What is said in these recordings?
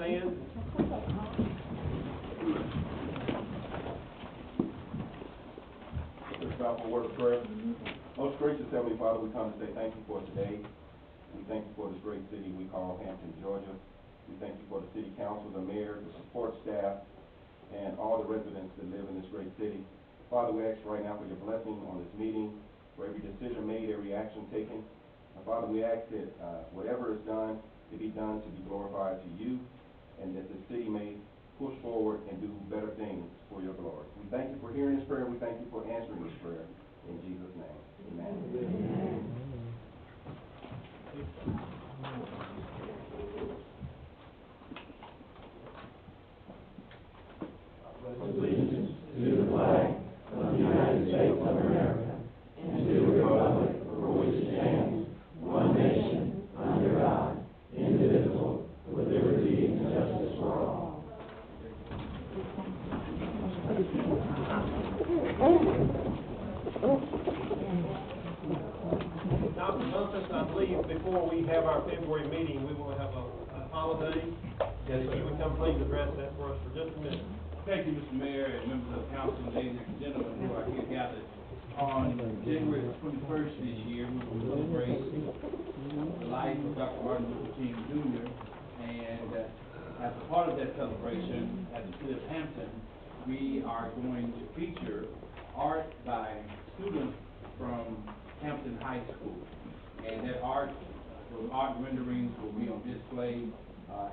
stand. Let's bow for a word of prayer. Most gracious Heavenly Father, we come to say thank you for today. We thank you for this great city we call Hampton, Georgia. We thank you for the city council, the mayor, the support staff, and all the residents that live in this great city. Father, we ask right now for your blessing on this meeting, for every decision made, every action taken. And Father, we ask that whatever is done, to be done to be glorified to you, and that the city may push forward and do better things for your glory. We thank you for hearing this prayer. We thank you for answering this prayer. In Jesus' name, amen. Amen. Allegiance to the flag of the United States of America and to the republic for which it stands, one nation, under God, indivisible, with liberty and justice for all. Dr. Bumpus, I believe before we have our February meeting, we will have a holiday. Yes, if you would come please address that for us for just a minute. Thank you, Mr. Mayor and members of the council, ladies and gentlemen who are here gathered. On January the 21st this year, we will celebrate the life of Dr. Martin Luther King Jr. And as a part of that celebration, at the City of Hampton, we are going to feature art by students from Hampton High School. And that art, those art renderings will be on display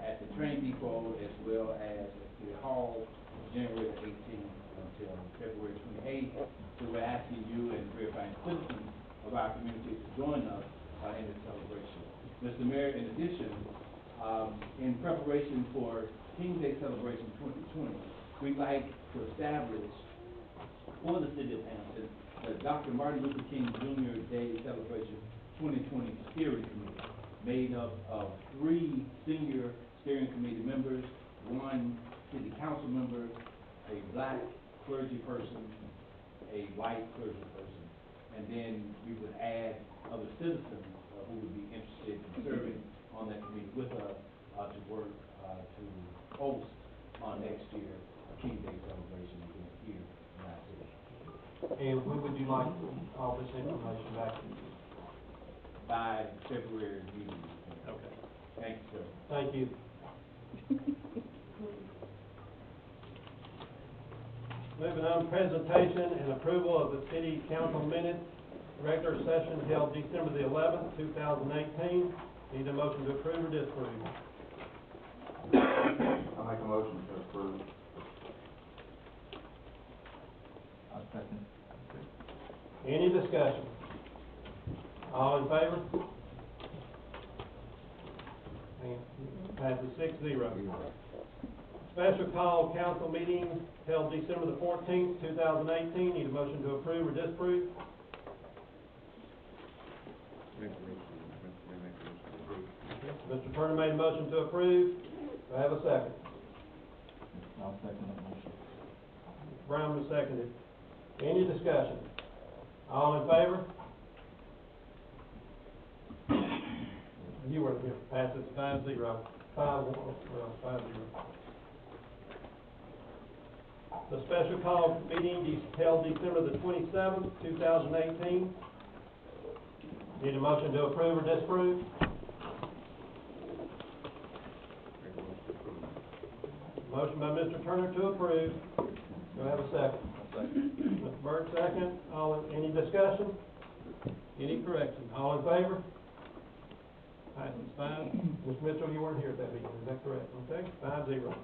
at the train depot as well as at City Hall, January the 18th until February 28th. So we're asking you and verifying citizens of our community to join us in this celebration. Mr. Mayor, in addition, in preparation for King Day Celebration 2020, we'd like to establish for the City of Hampton the Dr. Martin Luther King Jr. Day Celebration 2020 Steering Committee, made up of 3 senior steering committee members, 1 city council member, a black clergy person, a white clergy person, and then we would add other citizens who would be interested in serving on that committee with us to work to host next year a King Day celebration event here in our city. And when would you like all this information back to you? By February meeting. Okay. Thank you, sir. Thank you. Moving on, presentation and approval of the city council minutes, regular session held December the 11th, 2018. Need a motion to approve or disapprove? I'll make a motion to approve. I'll second. Any discussion? All in favor? Passes 6-0. Special call council meeting held December the 14th, 2018. Need a motion to approve or disapprove? Mr. Turner made a motion to approve. Do I have a second? I'll second that motion. Brown was seconded. Any discussion? All in favor? You were here. Passes 5-0. 5-1. 5-0. The special call meeting held December the 27th, 2018. Need a motion to approve or disapprove? Motion by Mr. Turner to approve. Do I have a second? Mr. Byrd, second. Any discussion? Any correction? All in favor? Passes 5. Ms. Mitchell, you weren't here at that meeting, is that correct? Okay, 5-0.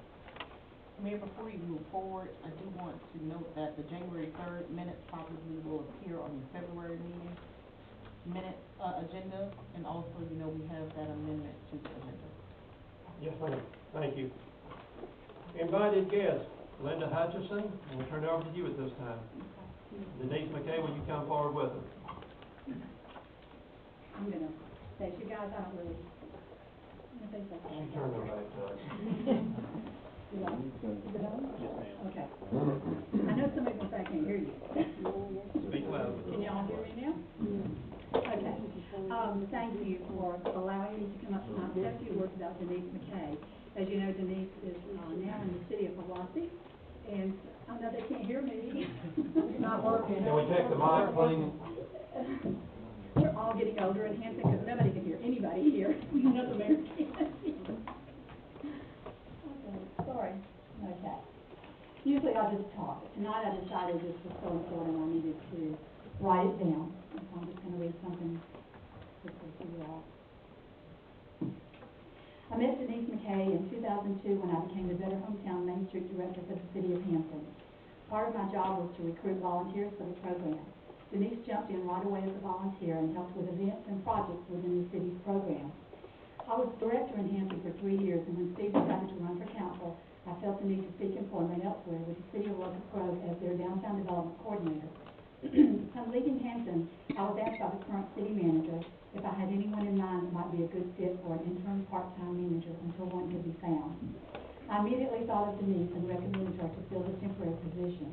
Mayor, before you move forward, I do want to note that the January 3rd minutes probably will appear on the February meeting minute agenda, and also, we have that amendment to the agenda. Yes, ma'am. Thank you. Invited guest, Linda Hutchison, and we'll turn it over to you at this time. Denise McKay, will you come forward with her? I'm going to take you guys out with She turned her back to us. Is it on? Yes, ma'am. Okay. I know somebody will say I can't hear you. Speak loud. Can y'all hear me now? Okay. Thank you for allowing me to come up tonight. Just a few words about Denise McKay. As you know, Denise is now in the city of Hiawassee, and I know they can't hear me. It's not working. Can we check the mic, please? We're all getting older in Hampton because nobody can hear anybody here. None of the mayor can. Okay, sorry. Okay. Usually I just talk, but tonight I decided this was so important I needed to write it down. So I'm just going to read something quickly to you all. I met Denise McKay in 2002 when I became the Better Hometown Main Street Director for the City of Hampton. Part of my job was to recruit volunteers for the program. Denise jumped in right away as a volunteer and helped with events and projects within the city's program. I was director in Hampton for 3 years, and when Steve decided to run for council, I felt the need to seek employment elsewhere with the City of Locust Grove as their downtown development coordinator. Upon leaving Hampton, I was asked by the current city manager if I had anyone in mind that might be a good fit for an interim part-time manager until one could be found. I immediately thought of Denise and recommended her to fill the temporary position.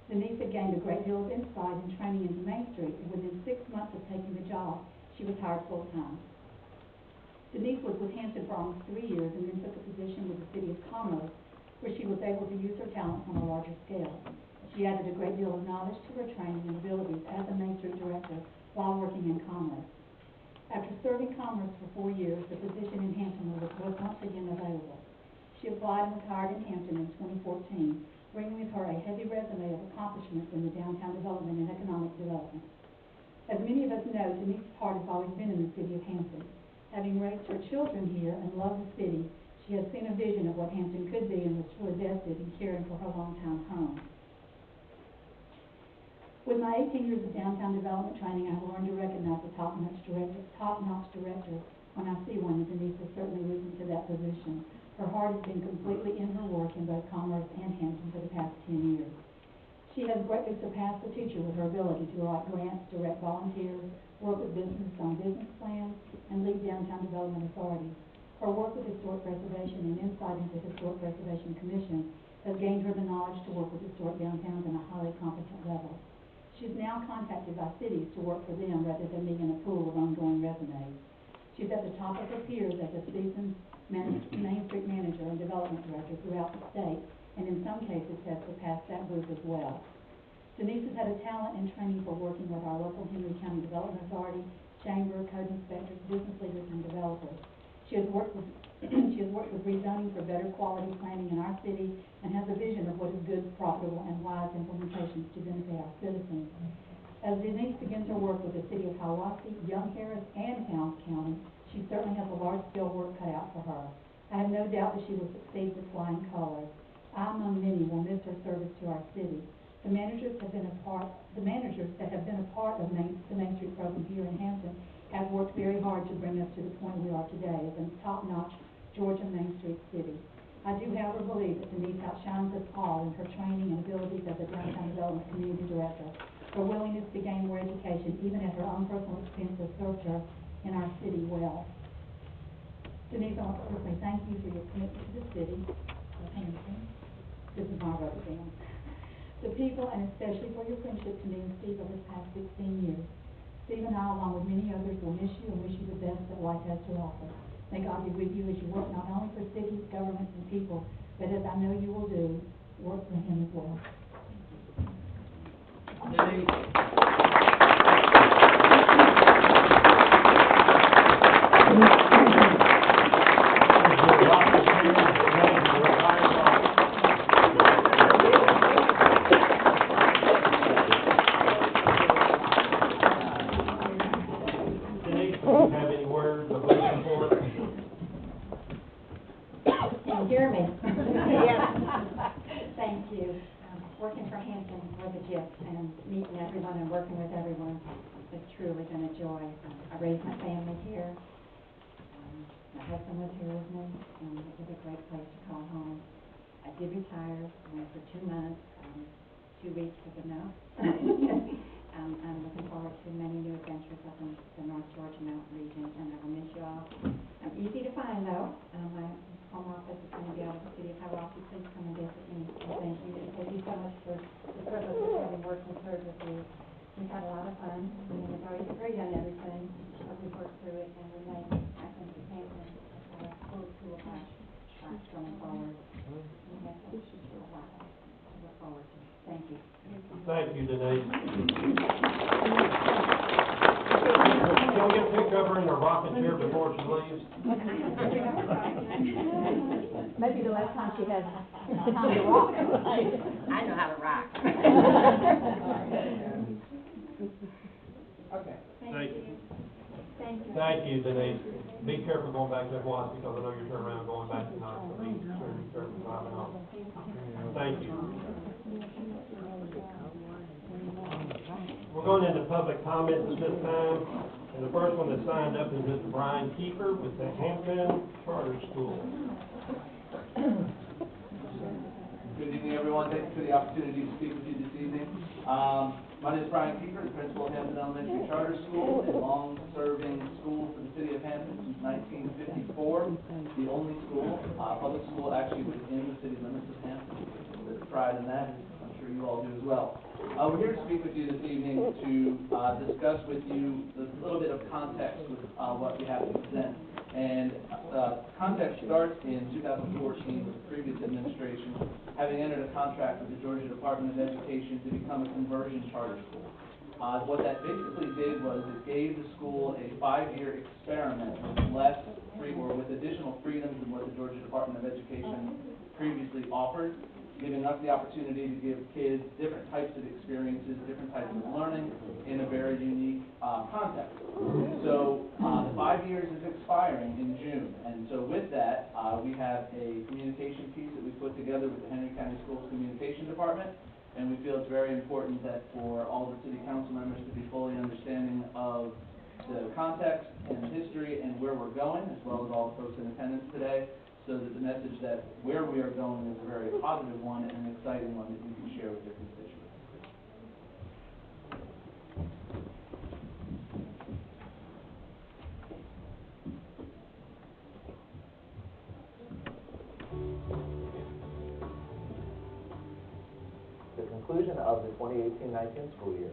Denise had gained a great deal of insight and training into Main Street, and within 6 months of taking the job, she was hired full-time. Denise was with Hampton for almost 3 years and then took a position with the City of Commerce, where she was able to use her talents on a larger scale. She added a great deal of knowledge to her training and abilities as a Main Street Director while working in Commerce. After serving Commerce for 4 years, the position in Hampton was once again available. She applied and was hired in Hampton in 2014, bringing with her a heavy resume of accomplishments in the downtown development and economic development. As many of us know, Denise's heart has always been in the city of Hampton. Having raised her children here and loved the city, she has seen a vision of what Hampton could be and was truly vested in caring for her longtime home. With my 18 years of downtown development training, I have learned to recognize a top-notch director when I see one, and Denise has certainly risen to that position. Her heart has been completely in her work in both Commerce and Hampton for the past 10 years. She has greatly surpassed the teacher with her ability to write grants, direct volunteers, work with businesses on business plans, and lead downtown development authorities. Her work with Historic Preservation and insight into Historic Preservation Commission has gained her the knowledge to work with historic downtowns on a highly competent level. She is now contacted by cities to work for them rather than being in a pool of ongoing resumes. She's at the top of her peers as a seasoned Main Street manager and development director throughout the state, and in some cases has surpassed that group as well. Denise has had a talent and training for working with our local Henry County Development Authority, chamber, code inspectors, business leaders, and developers. She has worked with rezoning for better quality planning in our city and has a vision of what is good, profitable, and wise implementations to benefit our citizens. As Denise begins her work with the City of Hiawassee, Young Harris, and Towns County, she certainly has a large-scale work cut out for her. I have no doubt that she will succeed with flying colors. I, among many, will miss her service to our city. The managers that have been a part of the Main Street program here in Hampton have worked very hard to bring us to the point we are today as a top-notch Georgia Main Street city. I do, however, believe that Denise outshines us all in her training and abilities as a downtown development community director. Her willingness to gain more education, even at her own personal expense, has served her in our city well. Denise, I want to personally thank you for your commitment to the city of Hampton. This is my rubber band. The people, and especially for your friendship to me and Steve over the past 16 years. Steve and I, along with many others, will miss you and wish you the best that life has to offer. May God be with you as you work not only for cities, governments, and people, but as I know you will do, work for Him as well. Denise, do you have any words of wisdom for us? Can you hear me? Yes. Thank you. Working for Hampton was a gift, and meeting everyone and working with everyone has truly been a joy. I raised my family here. My husband was here with me, and it was a great place to call home. I did retire for 2 months. 2 weeks was enough. I'm looking forward to many new adventures up in the North Georgia Mountain region, and I will miss you all. I'm easy to find, though. My home office is going to be out of the City of Hiawassee. Please come and visit me. And thank you. And thank you so much for the privilege of having worked and served with you. We've had a lot of fun. We've always agreed on everything, but we've worked through it, and we made, I think, Hampton a full toolbox going forward. Look forward to it. Thank you. Thank you, Denise. Can we get a picture of her in the rocking chair before she leaves? Maybe the last time she has time to rock. I know how to rock. Okay. Thank you. Thank you. Thank you, Denise. Be careful going back to that watch, because I know you're turning around going back tonight, so be careful driving off. Thank you. We're going into public comments at this time, and the first one that signed up is Mr. Brian Keeper with the Hampton Charter School. Good evening, everyone. Thank you for the opportunity to speak with you this evening. My name is Brian Keeper, the principal of Hampton Elementary Charter School, a long-serving school for the city of Hampton since 1954. The only school, public school actually within the city limits of Hampton. There's pride in that, I'm sure you all do as well. We're here to speak with you this evening to discuss with you a little bit of context with what we have to present. And context starts in 2014 with the previous administration having entered a contract with the Georgia Department of Education to become a conversion charter school. What that basically did was it gave the school a 5-year experiment with additional freedoms than what the Georgia Department of Education previously offered, giving us the opportunity to give kids different types of experiences, different types of learning in a very unique context. So the 5 years is expiring in June, and so with that, we have a communication piece that we put together with the Henry County Schools Communication Department, and we feel it's very important that for all the city council members to be fully understanding of the context and the history and where we're going, as well as all the folks in attendance today, so that the message that where we are going is a very positive one and an exciting one that you can share with your constituents. The conclusion of the 2018-19 school year,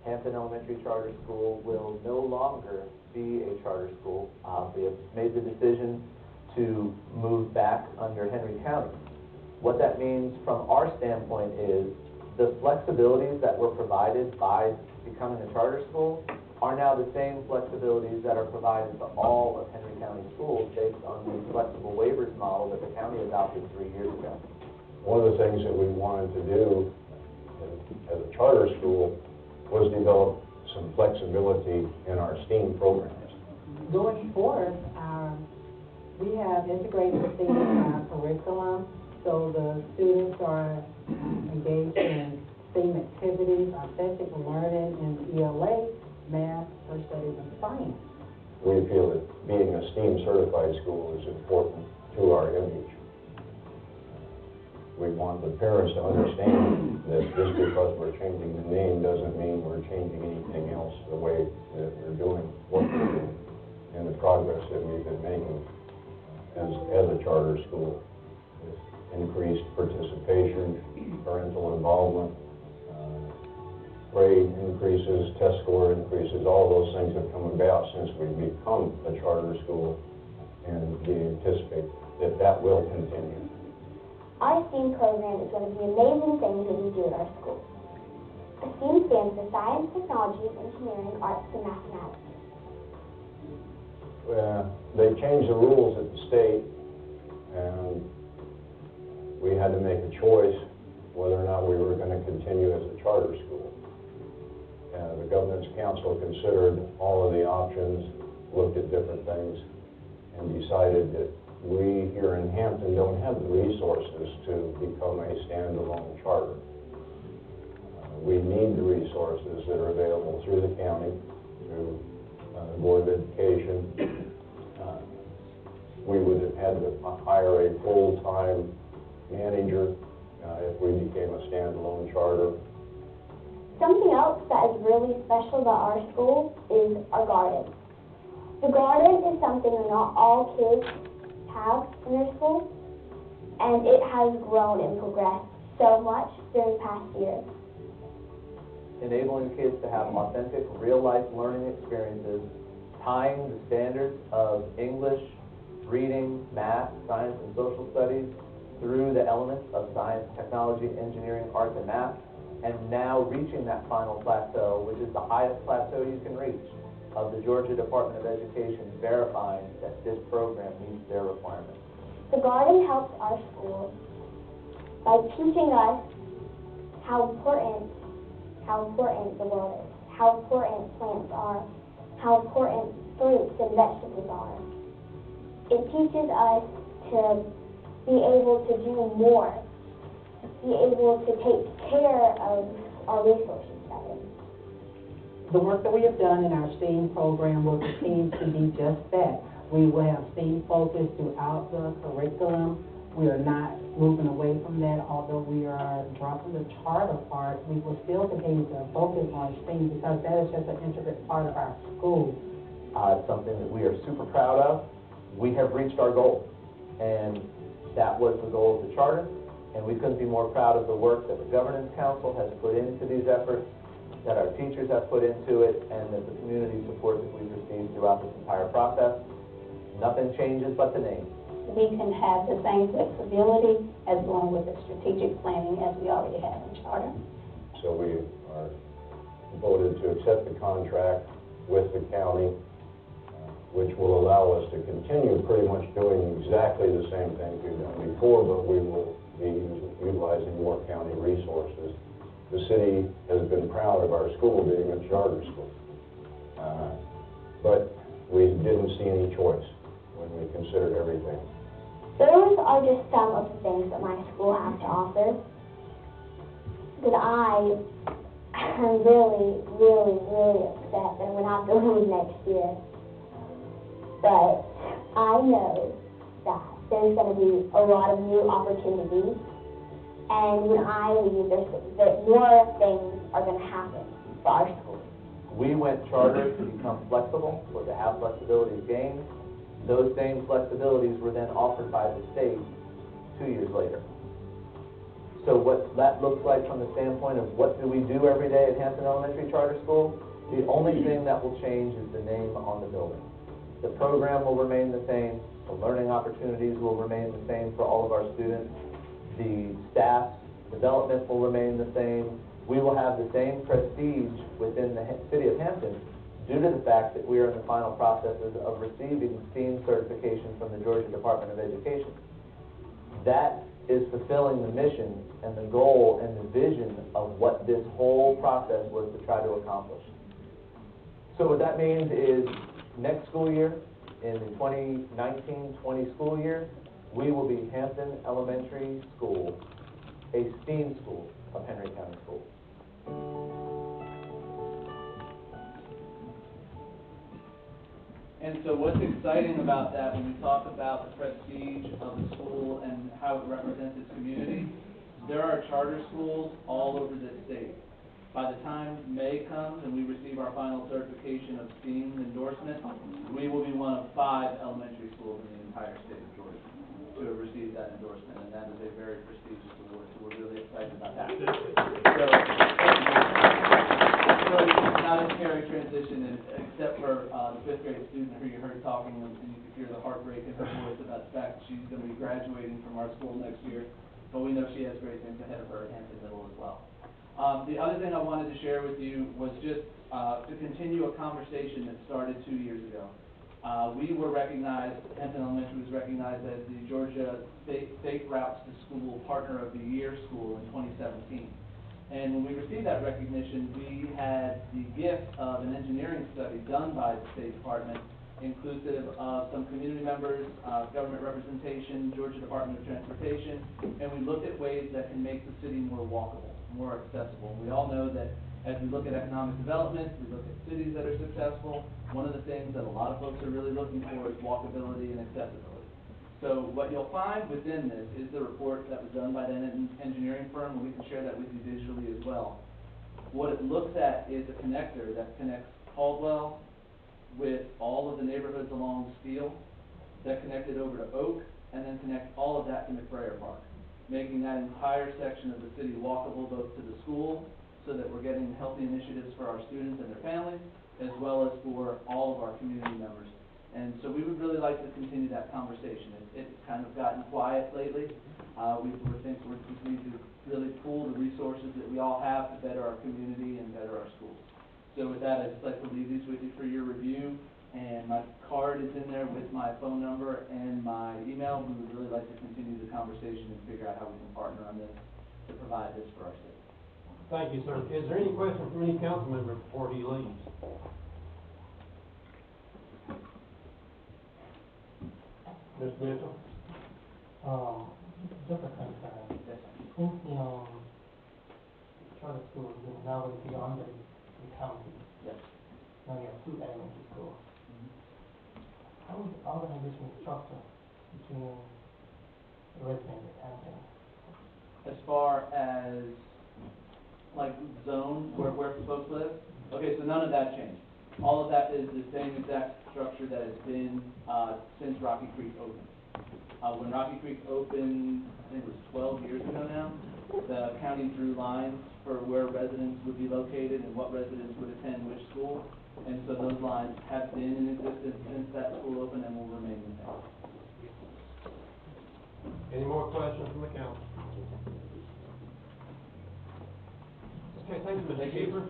Hampton Elementary Charter School will no longer be a charter school. We have made the decision to move back under Henry County. What that means from our standpoint is the flexibilities that were provided by becoming a charter school are now the same flexibilities that are provided to all of Henry County schools based on the flexible waivers model that the county adopted 3 years ago. One of the things that we wanted to do as a charter school was develop some flexibility in our STEAM programs. Going forward, we have integrated the curriculum, so the students are engaged in STEAM activities, authentic learning in ELA, math, social studies, and science. We feel that being a STEAM certified school is important to our image. We want the parents to understand that just because we're changing the name doesn't mean we're changing anything else, the way that we're doing what we're doing and the progress that we've been making as a charter school, with increased participation, parental involvement, grade increases, test score increases, all those things have come about since we've become a charter school, and we anticipate that that will continue. Our STEAM program is one of the amazing things that we do at our school. STEAM stands for science, technology, engineering, arts, and mathematics. They changed the rules at the state, and we had to make a choice whether or not we were going to continue as a charter school. The Governance Council considered all of the options, looked at different things, and decided that we here in Hampton don't have the resources to become a standalone charter. We need the resources that are available through the county, through the Board of Education. We would have had to hire a full-time manager if we became a standalone charter. Something else that is really special about our school is our garden. The garden is something that not all kids have in their school, and it has grown and progressed so much during the past year. Enabling kids to have authentic, real-life learning experiences, tying the standards of English, reading, math, science, and social studies through the elements of science, technology, engineering, arts, and math, and now reaching that final plateau, which is the highest plateau you can reach, of the Georgia Department of Education verifying that this program meets their requirements. The garden helps our school by teaching us how important the world is, how important plants are, how important fruits and vegetables are. It teaches us to be able to do more, be able to take care of our resources better. The work that we have done in our STEAM program will continue to be just that. We will have STEAM focus throughout the curriculum. We are not moving away from that, although we are dropping the charter part. We will still continue to focus on STEAM because that is just an integral part of our school. It's something that we are super proud of. We have reached our goal, and that was the goal of the charter, and we couldn't be more proud of the work that the Governance Council has put into these efforts, that our teachers have put into it, and that the community support that we've received throughout this entire process. Nothing changes but the name. We can have the same flexibility as long with the strategic planning as we already have in charter. So we are voted to accept the contract with the county, which will allow us to continue pretty much doing exactly the same things we've done before, but we will be utilizing more county resources. The city has been proud of our school being a charter school, but we didn't see any choice when we considered everything. Those are just some of the things that my school has to offer that I am really, really, really upset that we're not going to lose next year. But I know that there's going to be a lot of new opportunities, and when I leave, that more things are going to happen for our school. We went charter to become flexible, or to have flexibility gained. Those same flexibilities were then offered by the state 2 years later. So what that looks like from the standpoint of what do we do every day at Hampton Elementary Charter School, the only thing that will change is the name on the building. The program will remain the same, the learning opportunities will remain the same for all of our students, the staff development will remain the same. We will have the same prestige within the city of Hampton due to the fact that we are in the final processes of receiving STEAM certification from the Georgia Department of Education. That is fulfilling the mission and the goal and the vision of what this whole process was to try to accomplish. So what that means is next school year, in the 2019-20 school year, we will be Hampton Elementary School, a STEAM school of Henry County Schools. And so what's exciting about that when we talk about the prestige of the school and how it represents its community, there are charter schools all over this state. By the time May comes and we receive our final certification of STEAM endorsement, we will be one of 5 elementary schools in the entire state of Georgia to have received that endorsement, and that is a very prestigious award, so we're really excited about that. So not a scary transition, and except for the 5th grade student who you heard talking, and you could hear the heartbreak in her voice about the fact that she's going to be graduating from our school next year, but we know she has great things ahead of her at Hampton Middle as well. The other thing I wanted to share with you was just to continue a conversation that started 2 years ago. We were recognized, Hampton Elementary was recognized as the Georgia State Routes to School Partner of the Year School in 2017. And when we received that recognition, we had the gift of an engineering study done by the State Department, inclusive of some community members, government representation, Georgia Department of Transportation, and we looked at ways that can make the city more walkable, more accessible. We all know that as we look at economic development, we look at cities that are successful, one of the things that a lot of folks are really looking for is walkability and accessibility. So what you'll find within this is the report that was done by that engineering firm, and we can share that with you visually as well. What it looks at is a connector that connects Caldwell with all of the neighborhoods along Steele, that connected over to Oak, and then connect all of that to McBrayer Park, making that entire section of the city walkable both to the school, so that we're getting healthy initiatives for our students and their families, as well as for all of our community members. And so we would really like to continue that conversation. It's kind of gotten quiet lately. We think we need to really pool the resources that we all have to better our community and better our schools. So with that, I'd just like to leave these with you for your review, and my card is in there with my phone number and my email. We would really like to continue the conversation and figure out how we can partner on this to provide this for our city. Thank you, sir. Is there any question from any council member before he leaves? Ms. Mitchell? Just a concern. Yes, sir. Since the, charter schools will now be under the county, Yes. now you have two elementary schools. Mm-hmm. How is the organizational structure between the residents of Hampton? As far as, like, zone, where folks live? Okay, so none of that changed. All of that is the same exact structure that has been, since Rocky Creek opened. When Rocky Creek opened, I think it was 12 years ago now, the county drew lines for where residents would be located and what residents would attend which school. And so those lines have been in existence since that school opened and will remain the same. Any more questions from the council? Okay, thank you, Mr. Keeper.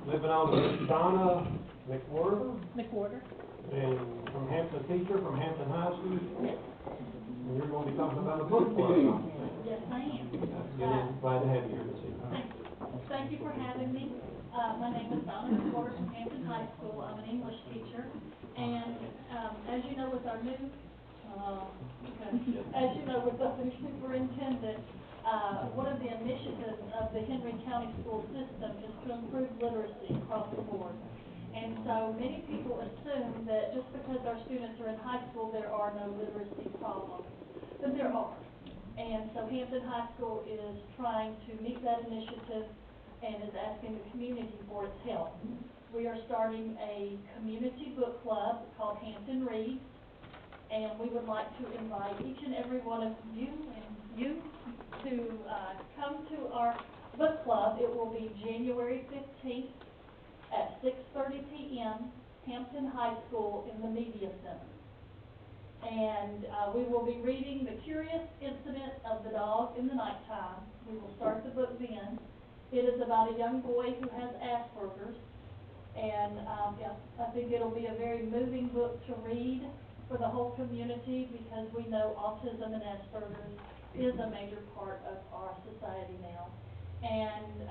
Moving on to Ms. Donna McWhorter, and from Hampton teacher, from Hampton High School. And you're going to be talking about a book club. Yes, I am. Glad to have you here this evening. Thank you. Thank you for having me. My name is Donna McWhorter from Hampton High School. I'm an English teacher. And, as you know, with our new, superintendent, one of the initiatives of the Henry County School System is to improve literacy across the board. And so many people assume that just because our students are in high school, there are no literacy problems. But there are. And so Hampton High School is trying to meet that initiative and is asking the community for its help. We are starting a community book club called Hampton Reads, and we would like to invite each and every one of you to come to our book club. It will be January 15th at 6:30 p.m., Hampton High School in the Media Center. And we will be reading The Curious Incident of the Dog in the Nighttime. We will start the book then. It is about a young boy who has Asperger's. And I think it'll be a very moving book to read for the whole community, because we know autism and Asperger's is a major part of our society now. And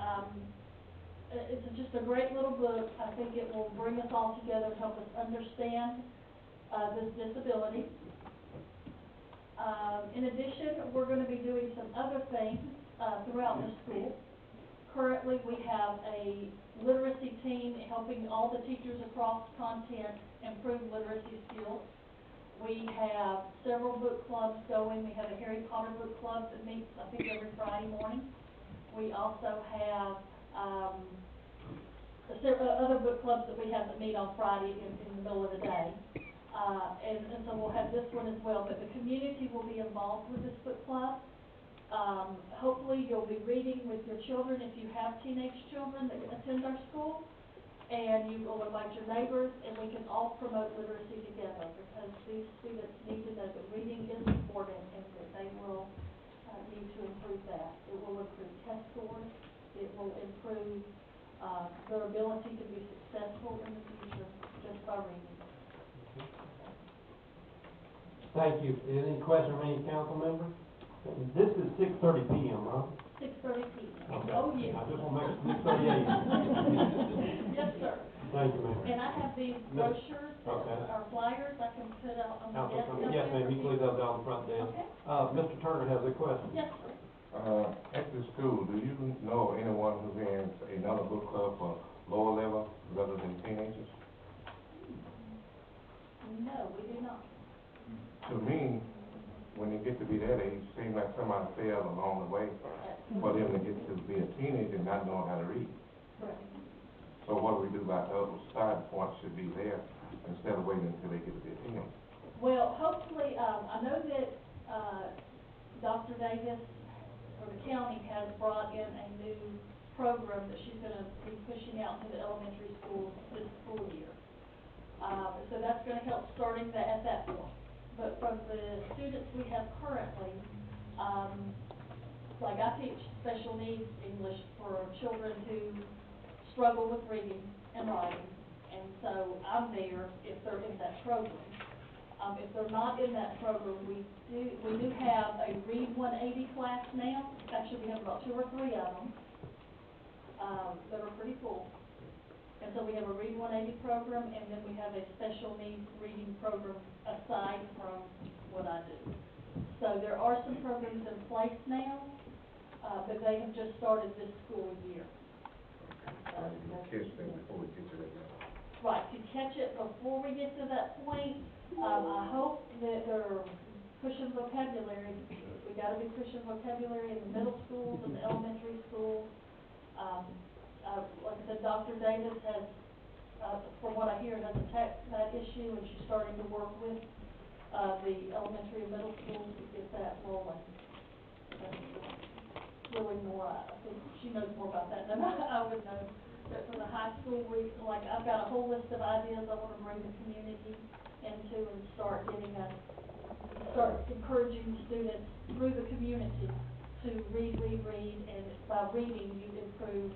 it's just a great little book. I think it will bring us all together and help us understand this disability. In addition, we're going to be doing some other things throughout the school. Currently, we have a literacy team helping all the teachers across content improve literacy skills. We have several book clubs going. We have a Harry Potter book club that meets, I think, every Friday morning. We also have other book clubs that we have that meet on Friday in the middle of the day. And so we'll have this one as well. But the community will be involved with this book club. Hopefully you'll be reading with your children if you have teenage children that attend our school. And you will invite your neighbors, and we can all promote literacy together, because these students need to know that reading is important and that they will need to improve that. It will improve test scores. It will improve their ability to be successful in the future just by reading. Thank you. Any question from any council member? This is 6:30 p.m., right? 6:30 p.m. Okay. Oh, yes. I just want to make it 6:30 a.m. Yes, sir. Thank you, ma'am. And I have these brochures, Okay. or flyers I can put out on the desk. Yes, ma'am, you please have it on the front desk. Okay. Mr. Turner has a question. Yes, sir. At the school, do you know of anyone who has another book club for lower level rather than teenagers? No, we do not. To me, when they get to be that age, seems like somebody fell along the way for them to get to be a teenager and not knowing how to read. Correct. So what do we do about those starting points should be there instead of waiting until they get to be a teenager? Well, hopefully, I know that Dr. Davis, or the county, has brought in a new program that she's gonna be pushing out to the elementary schools this school year. So that's gonna help starting that at that point. But from the students we have currently, like I teach special needs English for children who struggle with reading and writing, and so I'm there if they're in that program. If they're not in that program, we do have a Read 180 class now. Actually, we have about 2 or 3 of them that are pretty full. And so we have a Read 180 program, and then we have a special needs reading program aside from what I do. So there are some programs in place now, but they have just started this school year. Catch them before we get to that level. Right, to catch it before we get to that point. I hope that they're pushing vocabulary. We gotta be pushing vocabulary in the middle schools and the elementary schools. Like I said, Dr. Davis has, from what I hear, has attacked that issue, and she's starting to work with, the elementary and middle schools to get that rolling. Really more, I think she knows more about that than I would know. But for the high school, like, I've got a whole list of ideas I wanna bring the community into and start encouraging students through the community to read, and by reading, you improve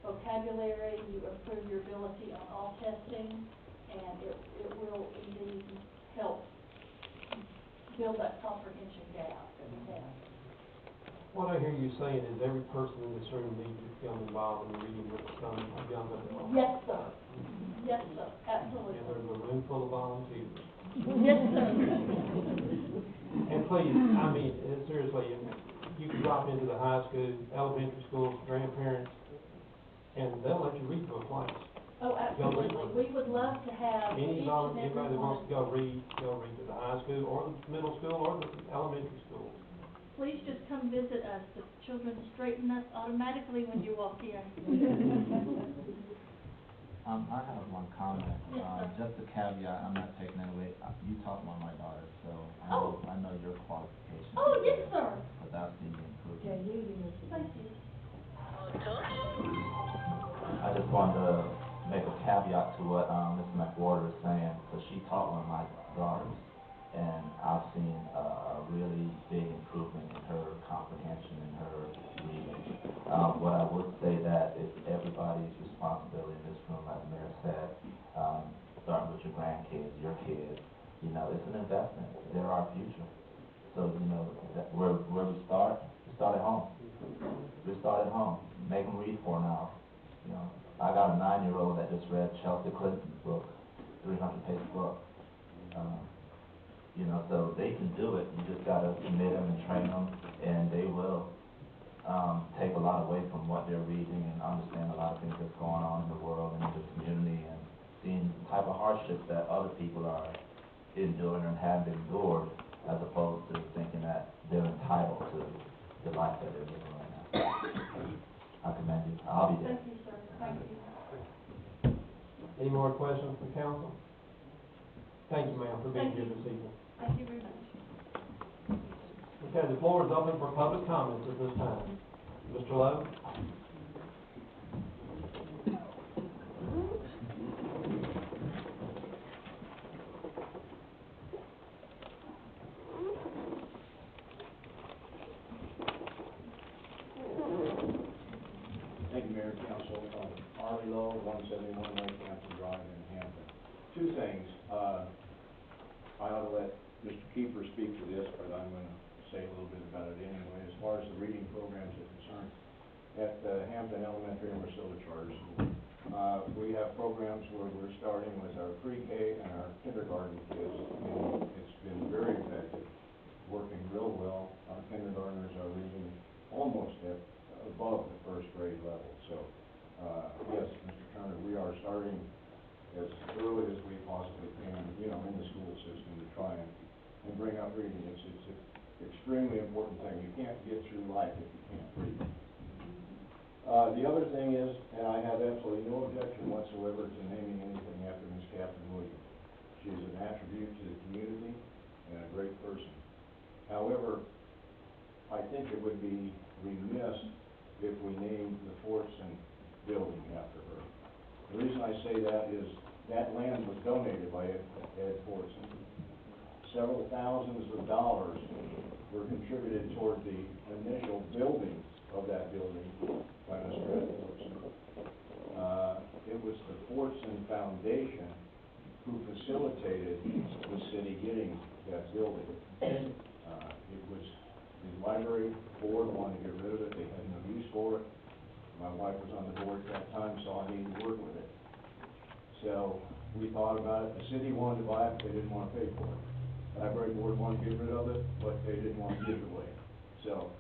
vocabulary, you improve your ability on all testing, and it will indeed help build that comprehension gap that we have. What I hear you saying is every person in this room needs to become involved in reading with some young adults. Yes, sir. Yes, sir, absolutely. And there's a room full of volunteers. Yes, sir. And please, I mean, seriously, you can drop into the high school, elementary schools, grandparents, and they'll let you read to a class. Oh, absolutely. We would love to have each and every Anybody that one. wants to go read to the high school, or the middle school, or the elementary school. Please just come visit us. The children straighten us automatically when you walk in. I have one comment. Yes, sir. Just a caveat, I'm not taking it away. You taught one of my daughters, so I know your qualifications. Oh, yes, sir. But that's the improvement. Yeah, thank you. I just wanted to make a caveat to what Ms. McWhorter is saying, because she taught one of my daughters, and I've seen a really big improvement in her comprehension and her reading. What I would say that is everybody's responsibility in this room, like the mayor said, starting with your grandkids, your kids, it's an investment. They're our future. So, where we start at home. We start at home. Make them read for an hour. I got a 9-year-old that just read Chelsea Clinton's book, 300-page book. So they can do it. You just gotta commit them and train them, and they will take a lot away from what they're reading and understand a lot of things that's going on in the world and in the community, and seeing the type of hardships that other people are enduring and have endured, as opposed to thinking that they're entitled to the life that they're living right now. I commend you. I'll be there. Thank you, sir. Thank you. Any more questions from council? Thank you, ma'am, for being here this evening. Thank you very much. Okay, the floor is open for public comments at this time. Mr. Lowe? Thank you, Mayor and Council. Arlie Lowe, 171 Lake Hampton Drive in Hampton. Two things. I ought to let Mr. Kiefer speak to this, but I'm going to say a little bit about it anyway. As far as the reading programs are concerned, at Hampton Elementary and Priscilla Charter School, we have programs where we're starting with our pre-K and our kindergarten kids, and it's been very effective, working real well. Our kindergartners are reading almost above the first grade level. So, yes, Mr. Turner, we are starting as early as we possibly can, in the school system to try and bring up reading. It's an extremely important thing. You can't get through life if you can't read. The other thing is, and I have absolutely no objection whatsoever to naming anything after Ms. Catherine Williams. She's an attribute to the community and a great person. However, I think it would be remiss if we named the Fortson building after her. The reason I say that is that land was donated by Ed Fortson. Several thousands of dollars were contributed toward the initial building of that building by Mr. Ed Fortson. It was the Fortson Foundation who facilitated the city getting that building. It was, the library board wanted to get rid of it, they had no use for it. My wife was on the board at that time, so I needed to work with it. So we thought about it, the city wanted to buy it, they didn't want to pay for it. Library board wanted to get rid of it, but they didn't want to give it away. So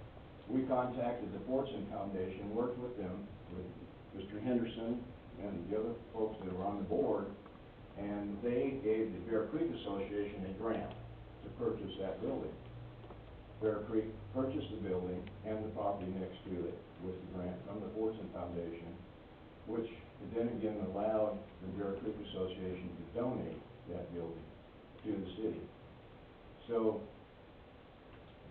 we contacted the Fortson Foundation, worked with them, with Mr. Henderson and the other folks that were on the board, and they gave the Bear Creek Association a grant to purchase that building. Bear Creek purchased the building and the property next to it with the grant from the Fortson Foundation, which then again allowed the Bear Creek Association to donate that building to the city. So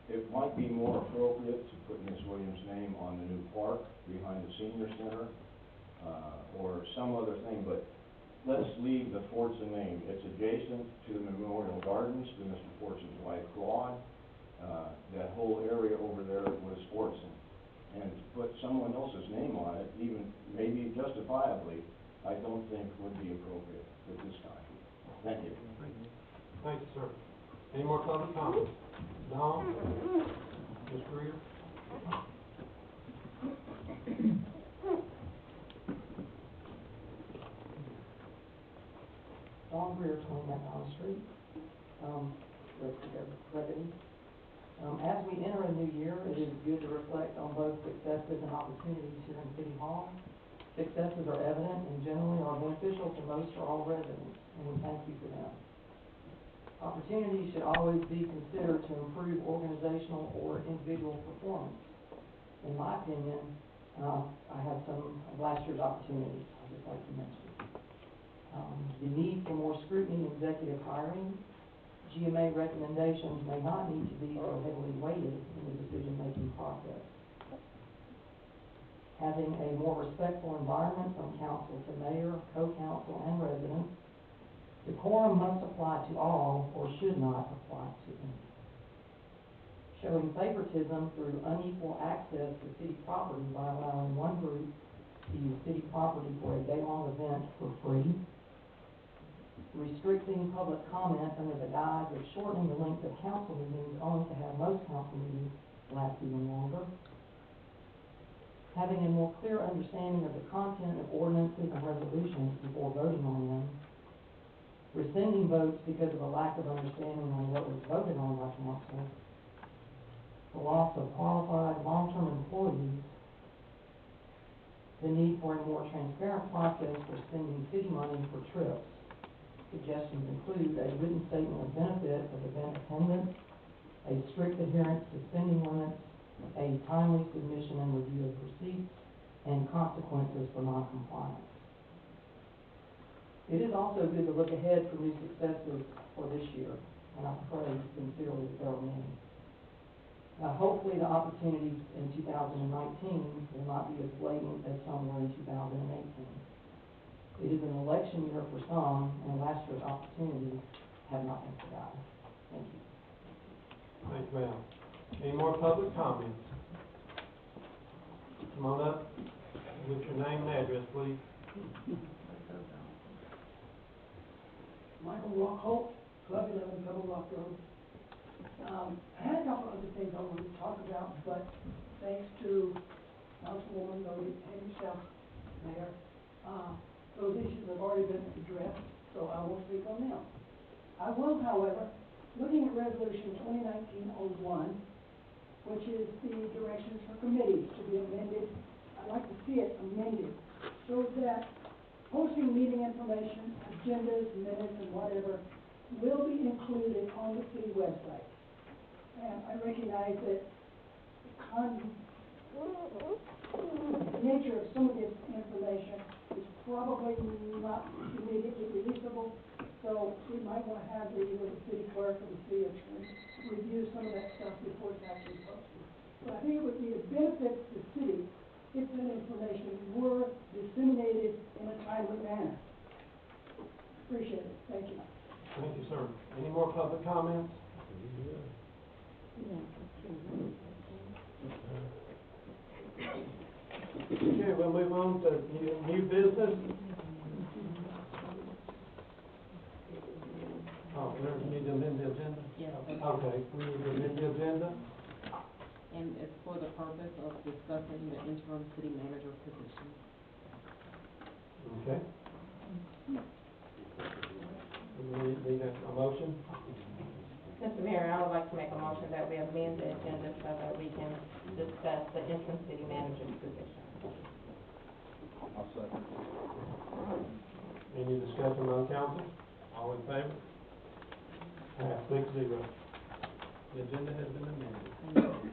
it might be more appropriate to put Ms. Williams' name on the new park behind the senior center, or some other thing, but let's leave the Fortson name. It's adjacent to the Memorial Gardens, to Mr. Fortson's wife, Claude. That whole area over there was Fortson. And to put someone else's name on it, even maybe justifiably, I don't think would be appropriate at this time. Thank you. Thank you, sir. Any more public comments? Don? Ms. Greer? Don Greer, 29 Pond Street, resident. As we enter a new year, it is good to reflect on both successes and opportunities here in City Hall. Successes are evident and generally are beneficial to most or all residents, and we thank you for them. Opportunities should always be considered to improve organizational or individual performance. In my opinion, I have some of last year's opportunities I'd just like to mention. The need for more scrutiny in executive hiring. GMA recommendations may not need to be so heavily weighted in the decision-making process. Having a more respectful environment from council to mayor, co-council, and residents. Decorum must apply to all or should not apply to any. Showing favoritism through unequal access to city property by allowing one group to use city property for a day-long event for free. Restricting public comment under the guise of shortening the length of council meetings only to have most council meetings last even longer. Having a more clear understanding of the content of ordinances and resolutions before voting on them. Rescinding votes because of a lack of understanding on what was voted on by council. The loss of qualified long-term employees. The need for a more transparent process for spending city money for trips. Suggestions include a written statement of benefit of event attendance, a strict adherence to spending limits, a timely submission and review of receipts, and consequences for noncompliance. It is also good to look ahead for new successes for this year, and I pray sincerely that there are many. Hopefully the opportunities in 2019 will not be as blatant as some were in 2018. It is an election year for some, and last year's opportunities have not been forgotten. Thank you. Thank you, ma'am. Any more public comments? Come on up. Give your name and address, please. Michael Rockholt, 1211 Pebble Rock Road. I had a couple other things I wanted to talk about, but thanks to Councilwoman Lodi and yourself, Mayor, those issues have already been addressed, so I won't speak on them. I will, however, looking at Resolution 2019-01, which is the directions for committees to be amended, I'd like to see it amended so that posting meeting information, agendas, minutes, and whatever will be included on the city website. And I recognize that the nature of some of this information is probably not immediately releasable, so we might want to have the city clerk or the city attorney review some of that stuff before it's actually posted. But I think it would be a benefit to the city more public comments? Okay, we'll move on to new business. Oh, we need to amend the agenda? Yes. Okay, we need to amend the agenda. And it's for the purpose of discussing the interim city manager position. Okay. We need a motion? Mr. Mayor, I would like to make a motion that we amend the agenda so that we can discuss the interim city manager's position. I'll second. Any discussion on council? All in favor? Passed 6-0. The agenda has been amended.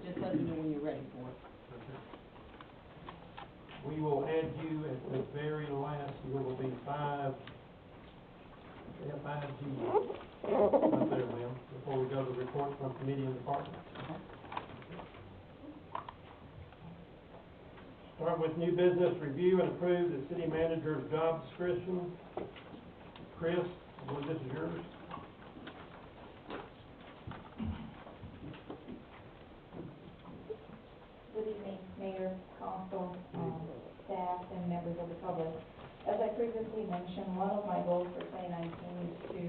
Just let me know when you're ready for it. We will add you at the very last, you will be 5G. Right there, ma'am, before we go to reports from committee and department. Start with new business, review and approve the city manager's job description. Chris, I believe this is yours. Good evening, Mayor, Council, staff, and members of the public. As I previously mentioned, one of my goals for 2019 is to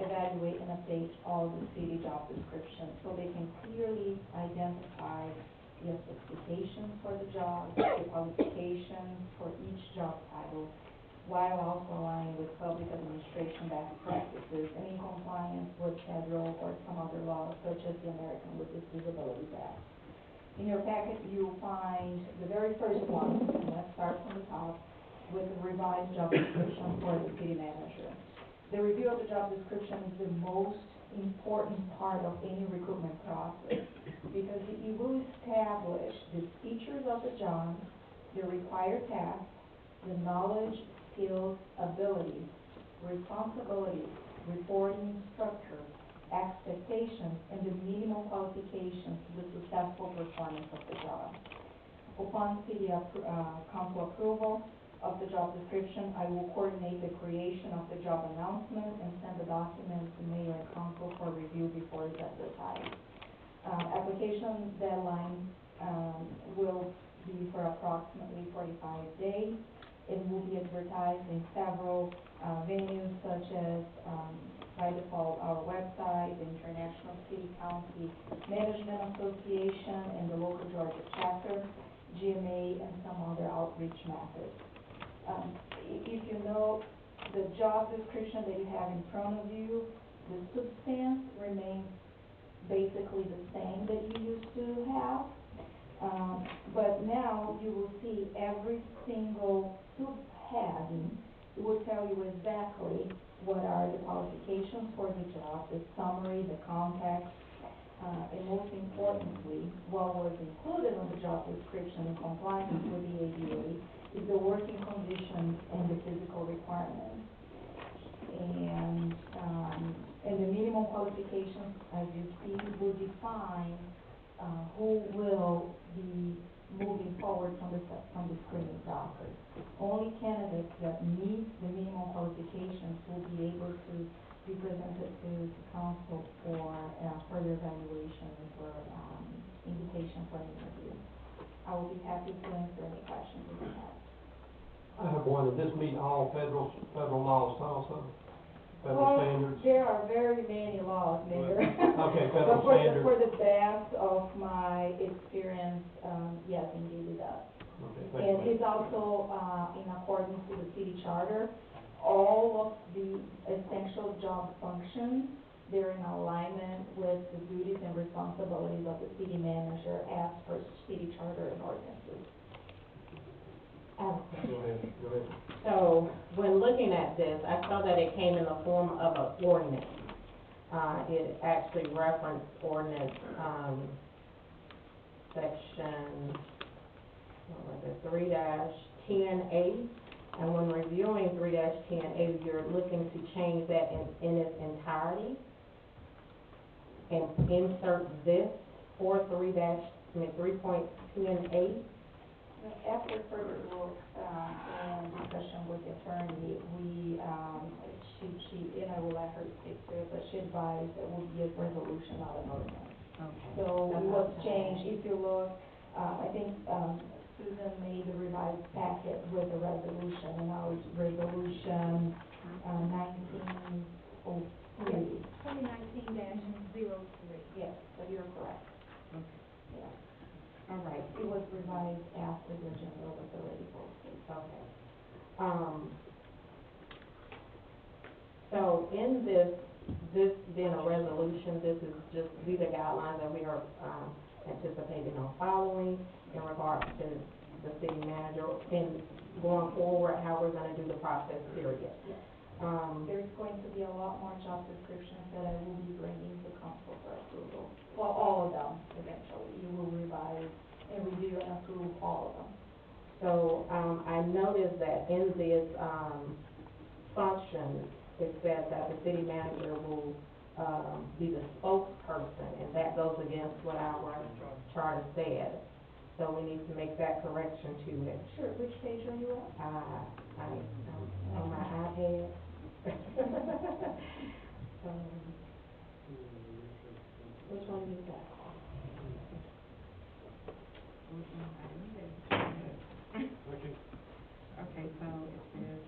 evaluate and update all the city job descriptions so they can clearly identify the specifications for the job, the qualifications for each job title, while also aligning with public administration best practices and in compliance with federal or some other laws such as the American with Disabilities Act. In your packet, you'll find the very first one, and let's start from the top, with the revised job description for the city manager. The review of the job description is the most important part of any recruitment process because it will establish the features of the job, the required tasks, the knowledge, skills, abilities, responsibilities, reporting structure, expectations, and the minimum qualifications to the successful performance of the job. Upon city council approval of the job description, I will coordinate the creation of the job announcement and send the document to mayor and council for review before it's advertised. Application deadline will be for approximately 45 days. It will be advertised in several venues such as by default our website, the International City County Management Association and the local Georgia chapter, GMA, and some other outreach methods. If you know the job description that you have in front of you, the substance remains basically the same that you used to have. But now you will see every single subheading. It will tell you exactly what are the qualifications for the job, the summary, the context, and most importantly, what was included on the job description in compliance with the ADA is the working conditions and the physical requirements. And the minimum qualifications, as you see, will define who will be moving forward from the screening process. Only candidates that meet the minimum qualifications will be able to be presented to council for further evaluation and for invitation for an interview. I will be happy to answer any questions if you have. I have one. Does this meet all federal laws also? Federal standards? There are very many laws, Mayor. Okay, federal But standards. for the best of my experience, yes, indeed it does. Okay, And thank you. it's also in accordance with the city charter. All of the essential job functions, they're in alignment with the duties and responsibilities of the city manager as per city charter and ordinances. Go ahead. So, when looking at this, I saw that it came in the form of an ordinance. It actually referenced ordinance, section, what was it, 3-10A. And when reviewing 3-10A, you're looking to change that in its entirety and insert this for 3.10A. After further look, and discussion with the attorney, she, and I will let her speak to it, but she advised that would be a resolution, not an ordinance. Okay. So it was changed, if you look, I think, Susan made the revised packet with a resolution, and now it's resolution, 1903. 2019-03. Yes, so you're correct. Okay. Yeah. All right. It was revised after the agenda was already posted. Okay. So in this being a resolution, these are guidelines that we are, anticipating on following in regards to the city manager and going forward, how we're gonna do the process, period. Yes. There's going to be a lot more job descriptions that I will be bringing to council for approval. Well, all of them, eventually. You will revise and review and approve all of them. So, I noticed that in this, function, it says that the city manager will, be the spokesperson, and that goes against what our charter says. So we need to make that correction to it. Sure, which page are you on? I'm on my iPad. Which one is that? Okay, so it says,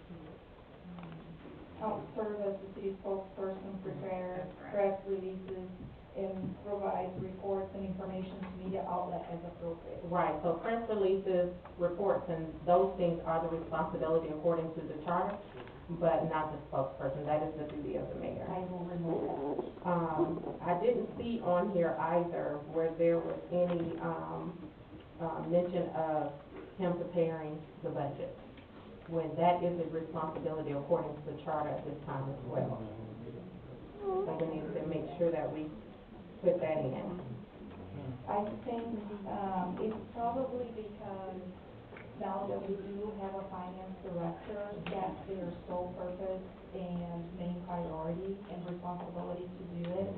Serve as the city spokesperson, prepare press releases, and provide reports and information to media outlet as appropriate. Right, so press releases, reports, and those things are the responsibility according to the charter, but not the spokesperson. That is the duty of the mayor. I will remove that. I didn't see on here either where there was any, mention of him preparing the budget, when that is a responsibility according to the charter at this time as well. So we need to make sure that we put that in. I think, it's probably because now that we do have a finance director, that's their sole purpose and main priority and responsibility to do it.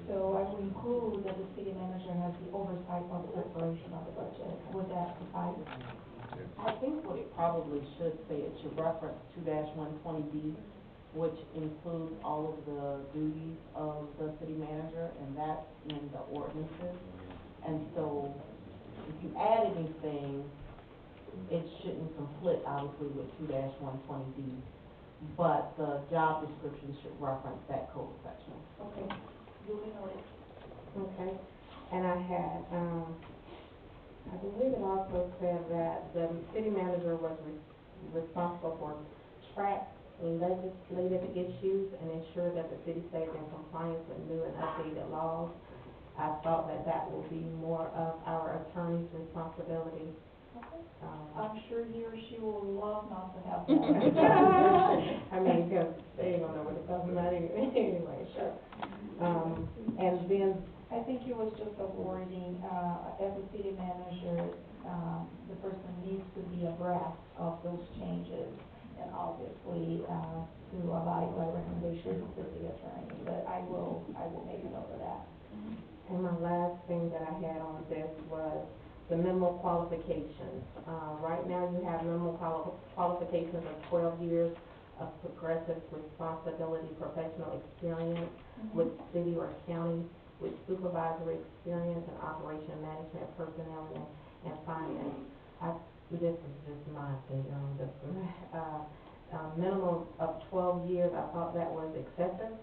So I would include that the city manager has the oversight of the preparation of the budget. Would that suffice? I think what it probably should say, it should reference 2-120B, which includes all of the duties of the city manager, and that's in the ordinances. And so, if you add anything, it shouldn't conflict, obviously, with 2-120B, but the job description should reference that code section. Okay, duly noted. Okay, and I had, I believe it also said that the city manager was responsible for track legislative issues and ensure that the city stays in compliance with new and updated laws. I thought that that will be more of our attorney's responsibility. Okay. I'm sure he or she will love not to have that. I mean, because they ain't gonna know what it's talking about anyway, sure. And then, I think it was just a wording, as a city manager, the person needs to be abreast of those changes, and obviously, to abide by recommendations of the city attorney, but I will make a note of that. and my last thing that I had on this was the minimal qualifications. Right now, you have minimal qualifications of 12 years of progressive responsibility, professional experience with city or county, with supervisory experience in operation management, personnel, and finance. This is just my opinion on this one. Minimum of 12 years, I thought that was excessive.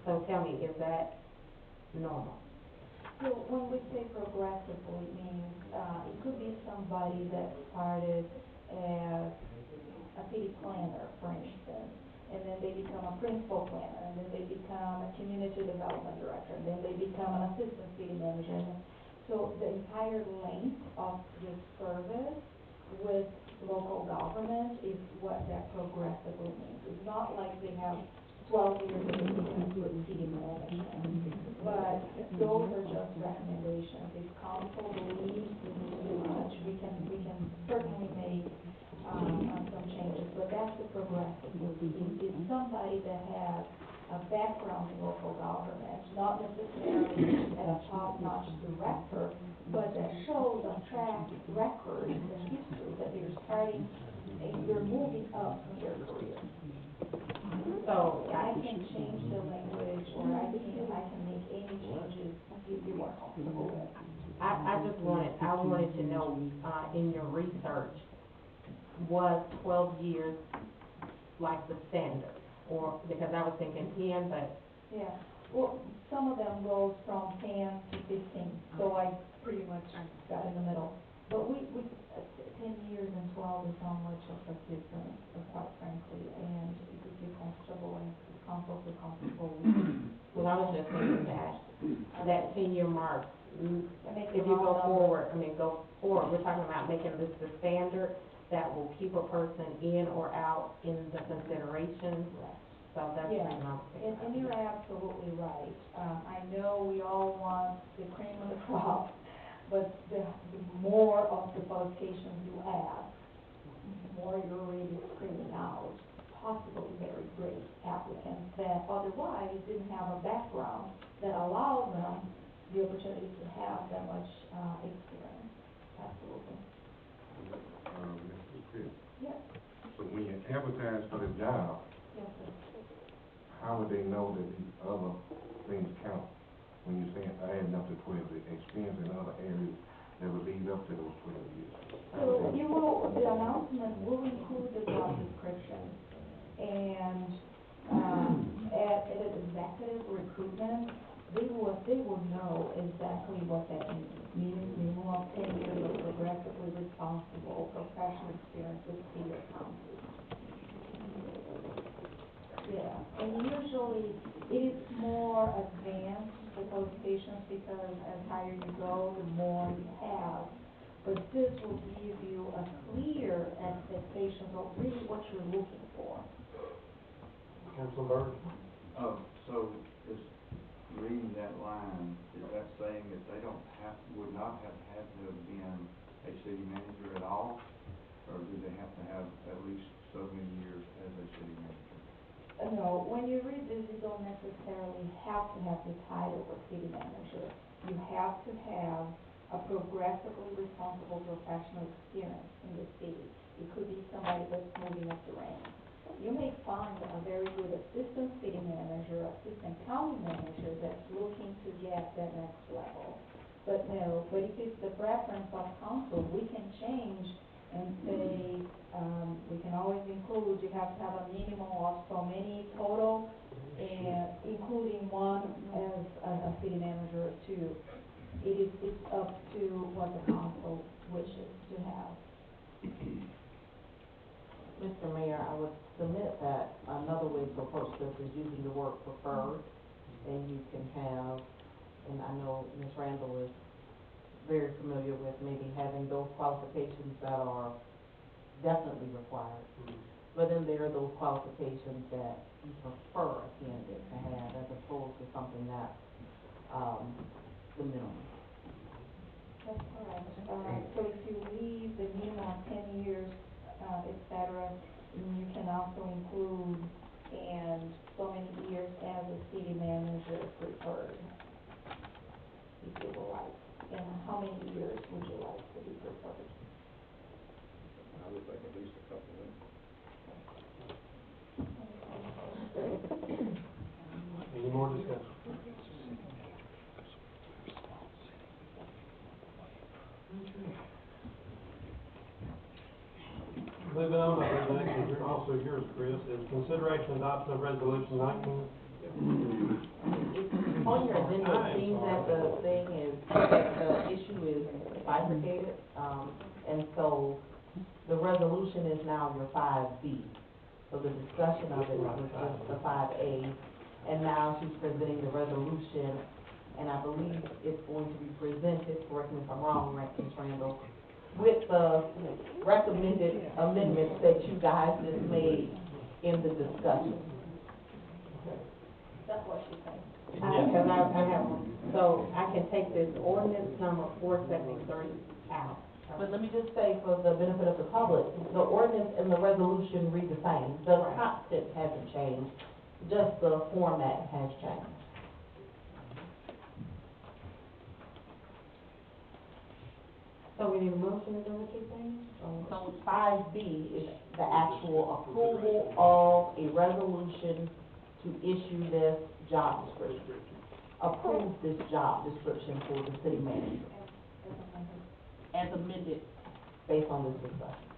So tell me, is that normal? So when we say progressively, it means, it could be somebody that started as a city planner, for instance, and then they become a principal planner, and then they become a community development director, and then they become an assistant city manager. So the entire length of this service with local government is what that progressively means. It's not like they have 12 years of experience with city management, but those are just recommendations. If council believes this is too much, we can certainly make some changes, but that's the progressive. It's somebody that has a background in local government, not not necessarily at a top-notch director, but that shows a track record and history that they're starting, and you're moving up in your career. So I can change the language, or I can make any changes you are comfortable with. I wanted to know, in your research, was 12 years like the standard? Or, because I was thinking 10, but. Yeah, well, some of them goes from 10 to 15, so I pretty much got in the middle. But we 10 years and 12 is not much of a difference, quite frankly, and if you feel comfortable and council feel comfortable with. Well, I was just thinking that 10-year mark, if you go forward, we're talking about making this the standard that will keep a person in or out in the consideration. So that's Yeah, what I'm saying. and you're absolutely right. I know we all want the cream of the crop, but the more of the qualifications you add, the more you're really screening out possibly very great applicants that otherwise didn't have a background that allows them the opportunity to have that much experience. Absolutely. Mr. Chris, Yes. so when you advertise for the job, Yes, sir. how would they know that these other things count? When you're saying adding up to 12, the experience in other areas that would lead up to those 12 years? So the announcement will include the job description, and at executive recruitment, they will know exactly what that means. Meaning minimum of 10 years of progressively responsible professional experience with city or county. Yeah, and usually it is more advanced, the qualifications, because as higher you go, the more you have. But this will give you a clear expectation of really what you're looking for. Councilman Byrd? So just reading that line, is that saying that they would not have had to have been a city manager at all? Or do they have to have at least so many years as a city manager? No, when you read this, you don't necessarily have to have the title of city manager. You have to have a progressively responsible professional experience in the city. It could be somebody that's moving up the ranks. You may find a very good assistant city manager, assistant county manager that's looking to get that next level. But no, but if it's the preference of council, we can change and say, we can always include, you have to have a minimum of so many total, and including one as a city manager or two. It's up to what the council wishes to have. Mr. Mayor, I would submit that another way to approach this is using the word preferred, and you can have, and I know Ms. Randall is very familiar with maybe having those qualifications that are definitely required. But then there are those qualifications that you prefer a candidate to have as opposed to something that's the minimum. That's correct. So if you leave the minimum of 10 years, et cetera, you can also include and so many years as a city manager preferred, if you would like. And how many years would you like to be preferred? I would think at least a couple of them. Any more discussion? Moving on, I believe the next is also yours, Chris, is consideration and adoption of resolution 19. On your agenda, it seems that the thing is, the issue is bifurcated, and so the resolution is now your 5B. So the discussion of it was just the 5A, and now she's presenting the resolution, and I believe it's going to be presented, correct me if I'm wrong, right, Ms. Randall, with the recommended amendments that you guys just made in the discussion. That's what she said. Because I have, so I can take this ordinance number 473 out. But let me just say, for the benefit of the public, the ordinance and the resolution read the same. The content hasn't changed, just the format has changed. So we need a motion, is that what you're saying? So 5B is the actual approval of a resolution to issue this job description. Approve this job description for the city manager as amended based on this discussion.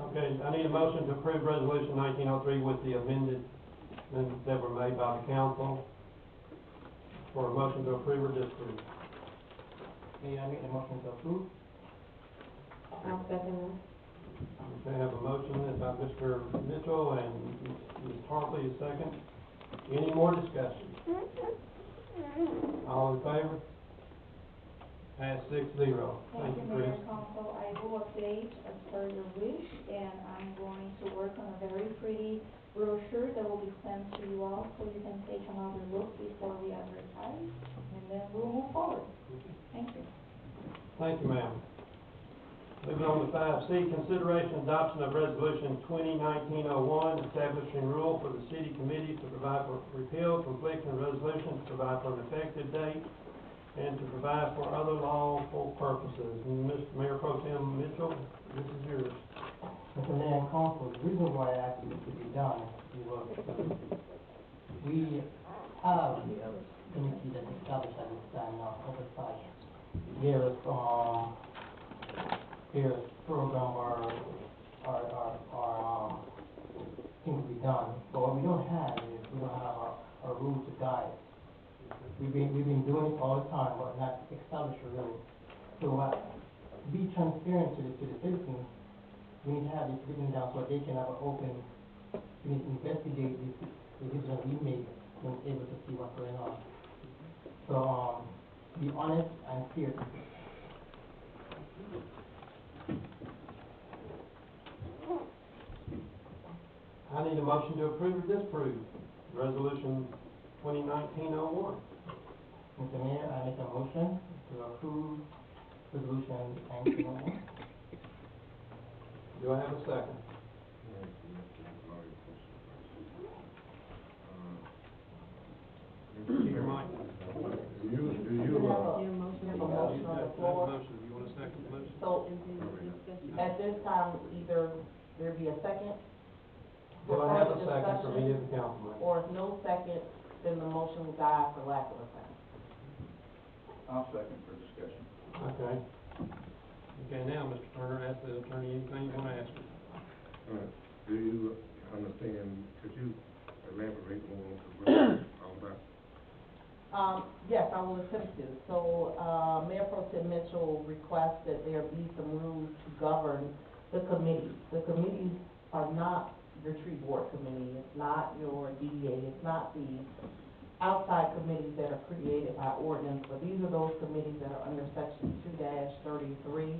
Okay, I need a motion to approve resolution 1903 with the amendments that were made by the council. For a motion to approve or disapprove. May I make a motion to approve? I'll second that. Okay, I have a motion by Mr. Mitchell and Ms. Hartley, a second. Any more discussion? All in favor? Pass 6-0. Thank you, Chris. Mayor and Council. I will update as per your wish, and I'm going to work on a very pretty brochure that will be sent to you all, so you can take another look before we advertise, and then we'll move forward. Thank you. Thank you, ma'am. Moving on to 5C, consideration and adoption of resolution 2019-01, establishing rule for the city committee to provide for repeal, confliction resolution, to provide for an effective date, and to provide for other lawful purposes. Mr. Mayor Pro Tem Mitchell, this is yours. Mr. Mayor and Council, the reason why I asked this to be done is we have a committee that established at this time now, oversight various program or things to be done. But what we don't have is we don't have our rules to guide. We've been doing it all the time, but not established really. So to be transparent to the citizens, we need to have this written down so they can have an open, we need to investigate this decision we make when able to see what's going on. So, be honest and fair. I need a motion to approve or disapprove resolution 2019-01. Mr. Mayor, I make a motion to approve resolution 1901. Do I have a second? Keep your mic. Do you, You have a motion on the floor. Motion. You want a second motion? So, at this time, either there be a second. Do I have a for second from any of discussion, the councilmen? Or if no second, then the motion will die for lack of a second. I'll second for discussion. Okay. Okay, now, Mr. Turner, ask the attorney anything you want to ask him. do you understand, could you elaborate more on what it's all about? Yes, I will attempt to. So, Mayor Pro Tem Mitchell requests that there be some rules to govern the committees. The committees are not your tree board committee, it's not your DDA, it's not the outside committees that are created by ordinance, but these are those committees that are under section 2-33.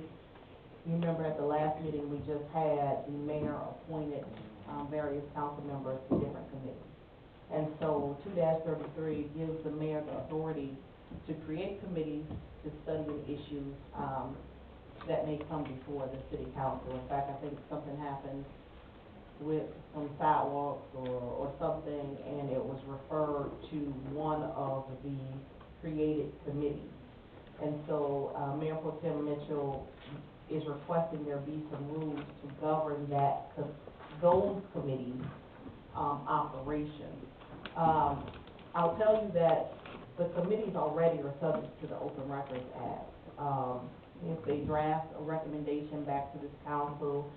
You remember at the last meeting, we just had the mayor appointed, various council members to different committees. And so 2-33 gives the mayor the authority to create committees to study the issues, that may come before the city council. In fact, I think something happened with some sidewalks or something, and it was referred to one of the created committees. And so, Mayor Pro Tem Mitchell is requesting there be some rules to govern those committees' operations. I'll tell you that the committees already are subject to the Open Records Act. If they draft a recommendation back to this council,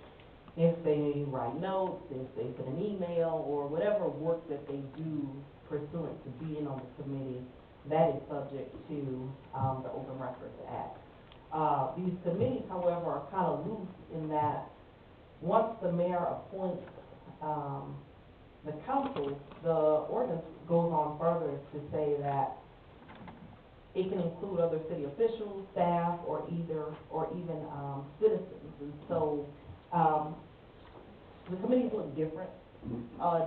if they write notes, if they send an email, or whatever work that they do pursuant to being on the committee, that is subject to the Open Records Act. These committees, however, are kind of loose in that once the mayor appoints the council, the ordinance goes on further to say that it can include other city officials, staff, or even citizens. And so the committees look different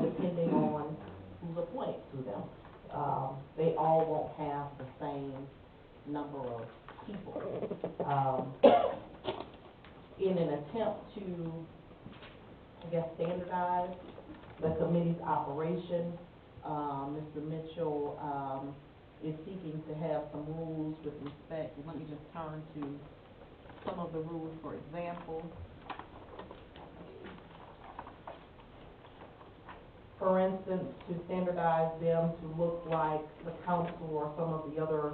depending on who's appointed to them. They all won't have the same number of people. In an attempt to, I guess, standardize the committee's operation, Mr. Mitchell is seeking to have some rules with respect, and let me just turn to some of the rules, for example. For instance, to standardize them to look like the council or some of the other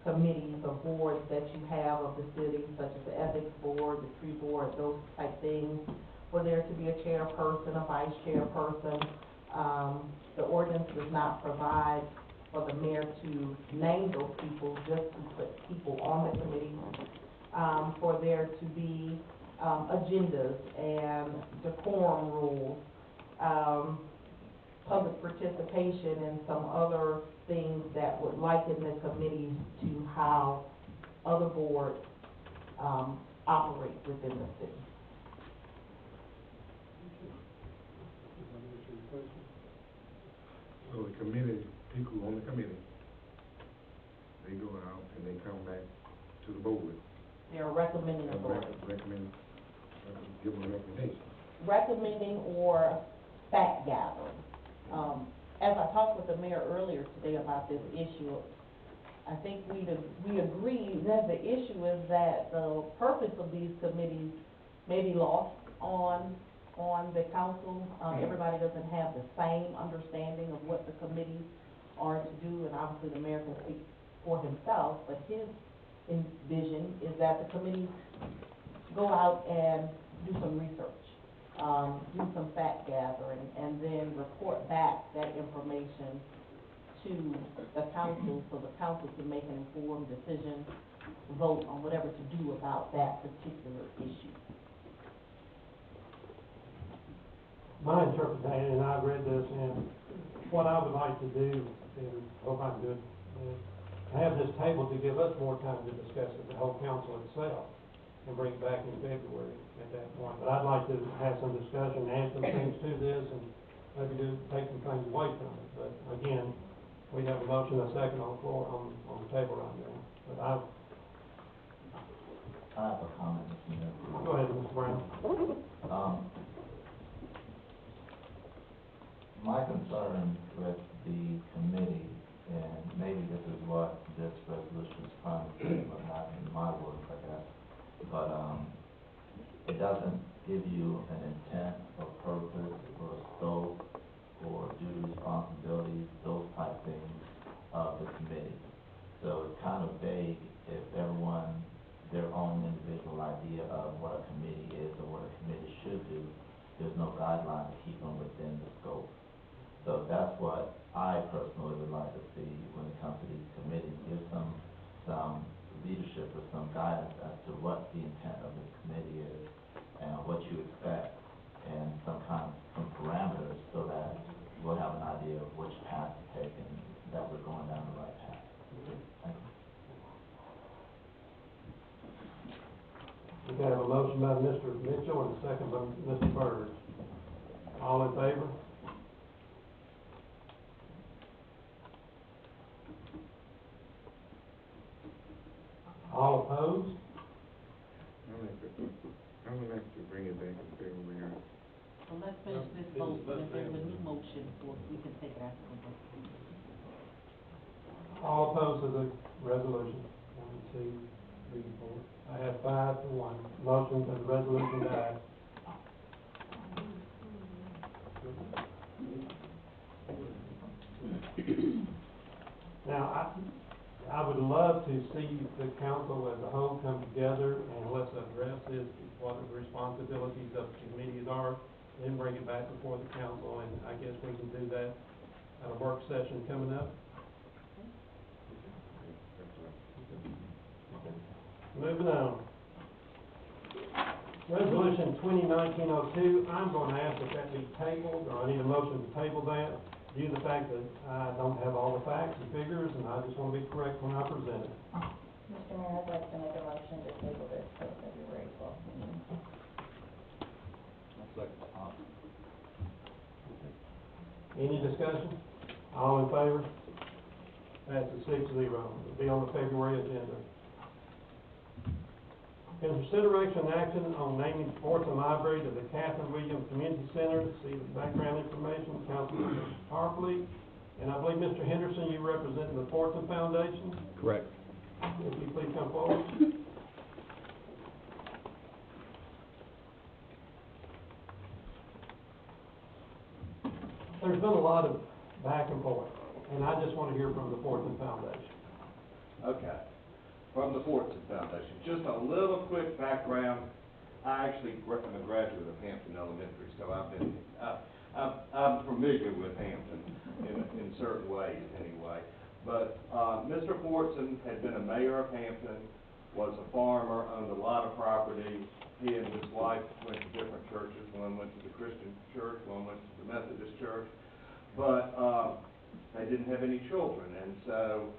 committees or boards that you have of the city, such as the ethics board, the tree board, those type things, for there to be a chairperson, a vice chairperson. The ordinance does not provide for the mayor to name those people, just to put people on the committee. For there to be agendas and decorum rules, public participation, and some other things that would liken the committees to how other boards operate within the city. So the committee, people on the committee, they go out and they come back to the board. They're recommending authority. Give them a recommendation. Recommending or fact gathering. As I talked with the mayor earlier today about this issue, I think we agree that the issue is that the purpose of these committees may be lost on the council. Everybody doesn't have the same understanding of what the committees are to do, and obviously the mayor can speak for himself, but his vision is that the committees go out and do some research, do some fact gathering, and then report back that information to the council, so the council can make an informed decision, vote on whatever to do about that particular issue. My interpretation, and I've read this, and what I would like to do, and hope I can do it, is have this table to give us more time to discuss it, the whole council itself, and bring it back in February at that point. But I'd like to have some discussion, add some things to this, and maybe take some things away from it. But again, we have a motion, a second on the floor, on the table right now. But I have a comment, Mr. Mayor. Go ahead, Mr. Brown. My concern with the committee, and maybe this is what this resolution is trying to say, but not in my words, I guess, but it doesn't give you an intent or purpose or scope or duty, responsibilities, those type things of the committee. So it's kind of vague if everyone, their own individual idea of what a committee is or what a committee should do, there's no guideline to keep them within the scope. So that's what I personally would like to see when it comes to these committees. Give some leadership or some guidance as to what the intent of this committee is and what you expect, and some parameters so that we'll have an idea of which path to take and that we're going down the right path. Thank you. We have a motion by Mr. Mitchell and a second by Mr. Byrd. All in favor? All opposed? I would like to bring it back in February. So let's finish this vote, and if there's a new motion, we can take it after the vote. All opposed to the resolution? 1, 2, 3, 4. I have 5 to 1. Motion to the resolution died. Now, I would love to see the council as a whole come together and let's address this, what the responsibilities of the committees are, then bring it back before the council, and I guess we can do that at a work session coming up. Moving on. Resolution 2019-02, I'm going to ask that be tabled, or I need a motion to table that, due to the fact that I don't have all the facts and figures, and I just want to be correct when I present it. Mr. Mayor, I'd like to make a motion to table this till February 12th meeting. Any discussion? All in favor? Passes 6-0. It'll be on the February agenda. Consideration and action on naming sports and library to the Catherine Williams Community Center. See the background information, Councilman Harpley. And I believe, Mr. Henderson, you represent the Fortson Foundation. Correct. Would you please come forward? There's been a lot of back and forth, and I just want to hear from the Fortson Foundation. Okay, from the Fortson Foundation. Just a little quick background. I actually am a graduate of Hampton Elementary, so I'm familiar with Hampton in certain ways anyway. But Mr. Fortson had been a mayor of Hampton, was a farmer, owned a lot of property. He and his wife went to different churches. One went to the Christian church, one went to the Methodist church. But they didn't have any children, and so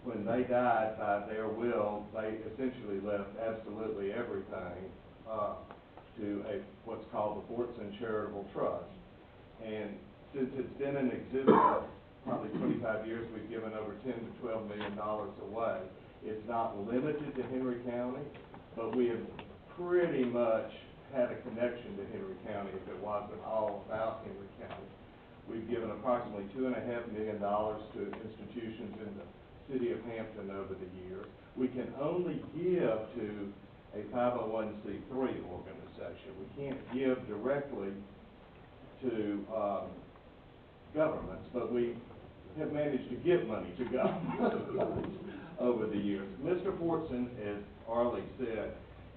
when they died by their will, they essentially left absolutely everything to what's called the Fortson Charitable Trust. And since it's been in existence probably 25 years, we've given over $10 to $12 million away. It's not limited to Henry County, but we have pretty much had a connection to Henry County if it wasn't all about Henry County. We've given approximately $2.5 million to institutions in the city of Hampton over the years. We can only give to a 501c3 organization. We can't give directly to governments, but we have managed to give money to governments over the years. Mr. Fortson, as Arlie said,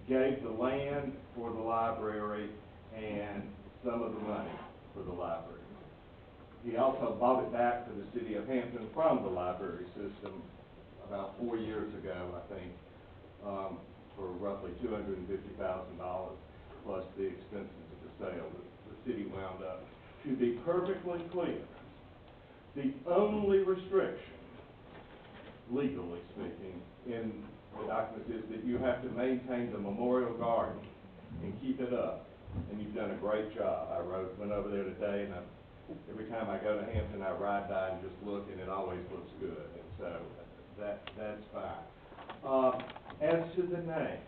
gave the land for the library and some of the money for the library. He also bought it back to the city of Hampton from the library system about 4 years ago, I think, for roughly $250,000 plus the expenses of the sale. The city wound up. To be perfectly clear, the only restriction, legally speaking, in the documents is that you have to maintain the memorial garden and keep it up. And you've done a great job. I went over there today, and every time I go to Hampton, I ride by and just look, and it always looks good. And so that's fine. As to the name,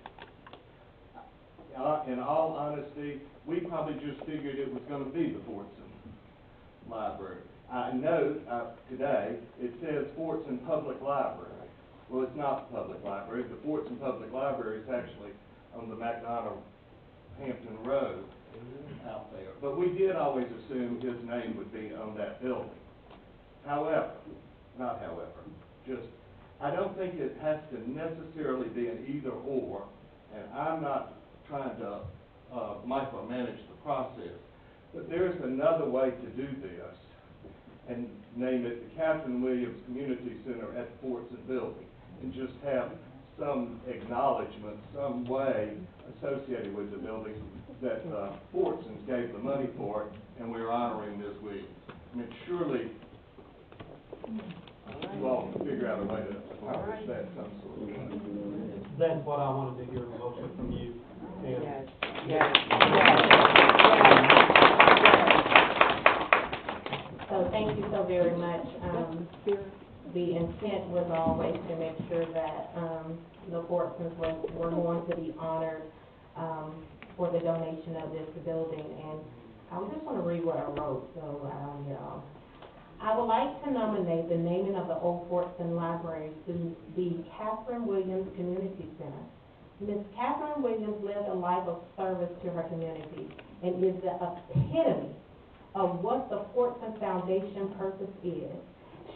in all honesty, we probably just figured it was going to be the Fortson Library. I note today it says Fortson Public Library. Well, it's not the public library. The Fortson Public Library is actually on the McDonough Hampton Road out there. But we did always assume his name would be on that building. However, I don't think it has to necessarily be an either or, and I'm not trying to micromanage the process, but there's another way to do this, and name it the Captain Williams Community Center at the Fortson Building, and just have some acknowledgement, some way associated with the building that Fortsons gave the money for it, and we're honoring Ms. Williams. I mean, surely you all can figure out a way to accomplish that some sort of way. That's what I wanted to hear mostly from you. Yes. So thank you so very much. The intent was always to make sure that the Fortsons were going to be honored for the donation of this building. And I just want to read what I wrote, so I would like to nominate the naming of the Old Fortson Library to the Catherine Williams Community Center. Ms. Catherine Williams lived a life of service to her community and is the epitome of what the Fortson Foundation purpose is.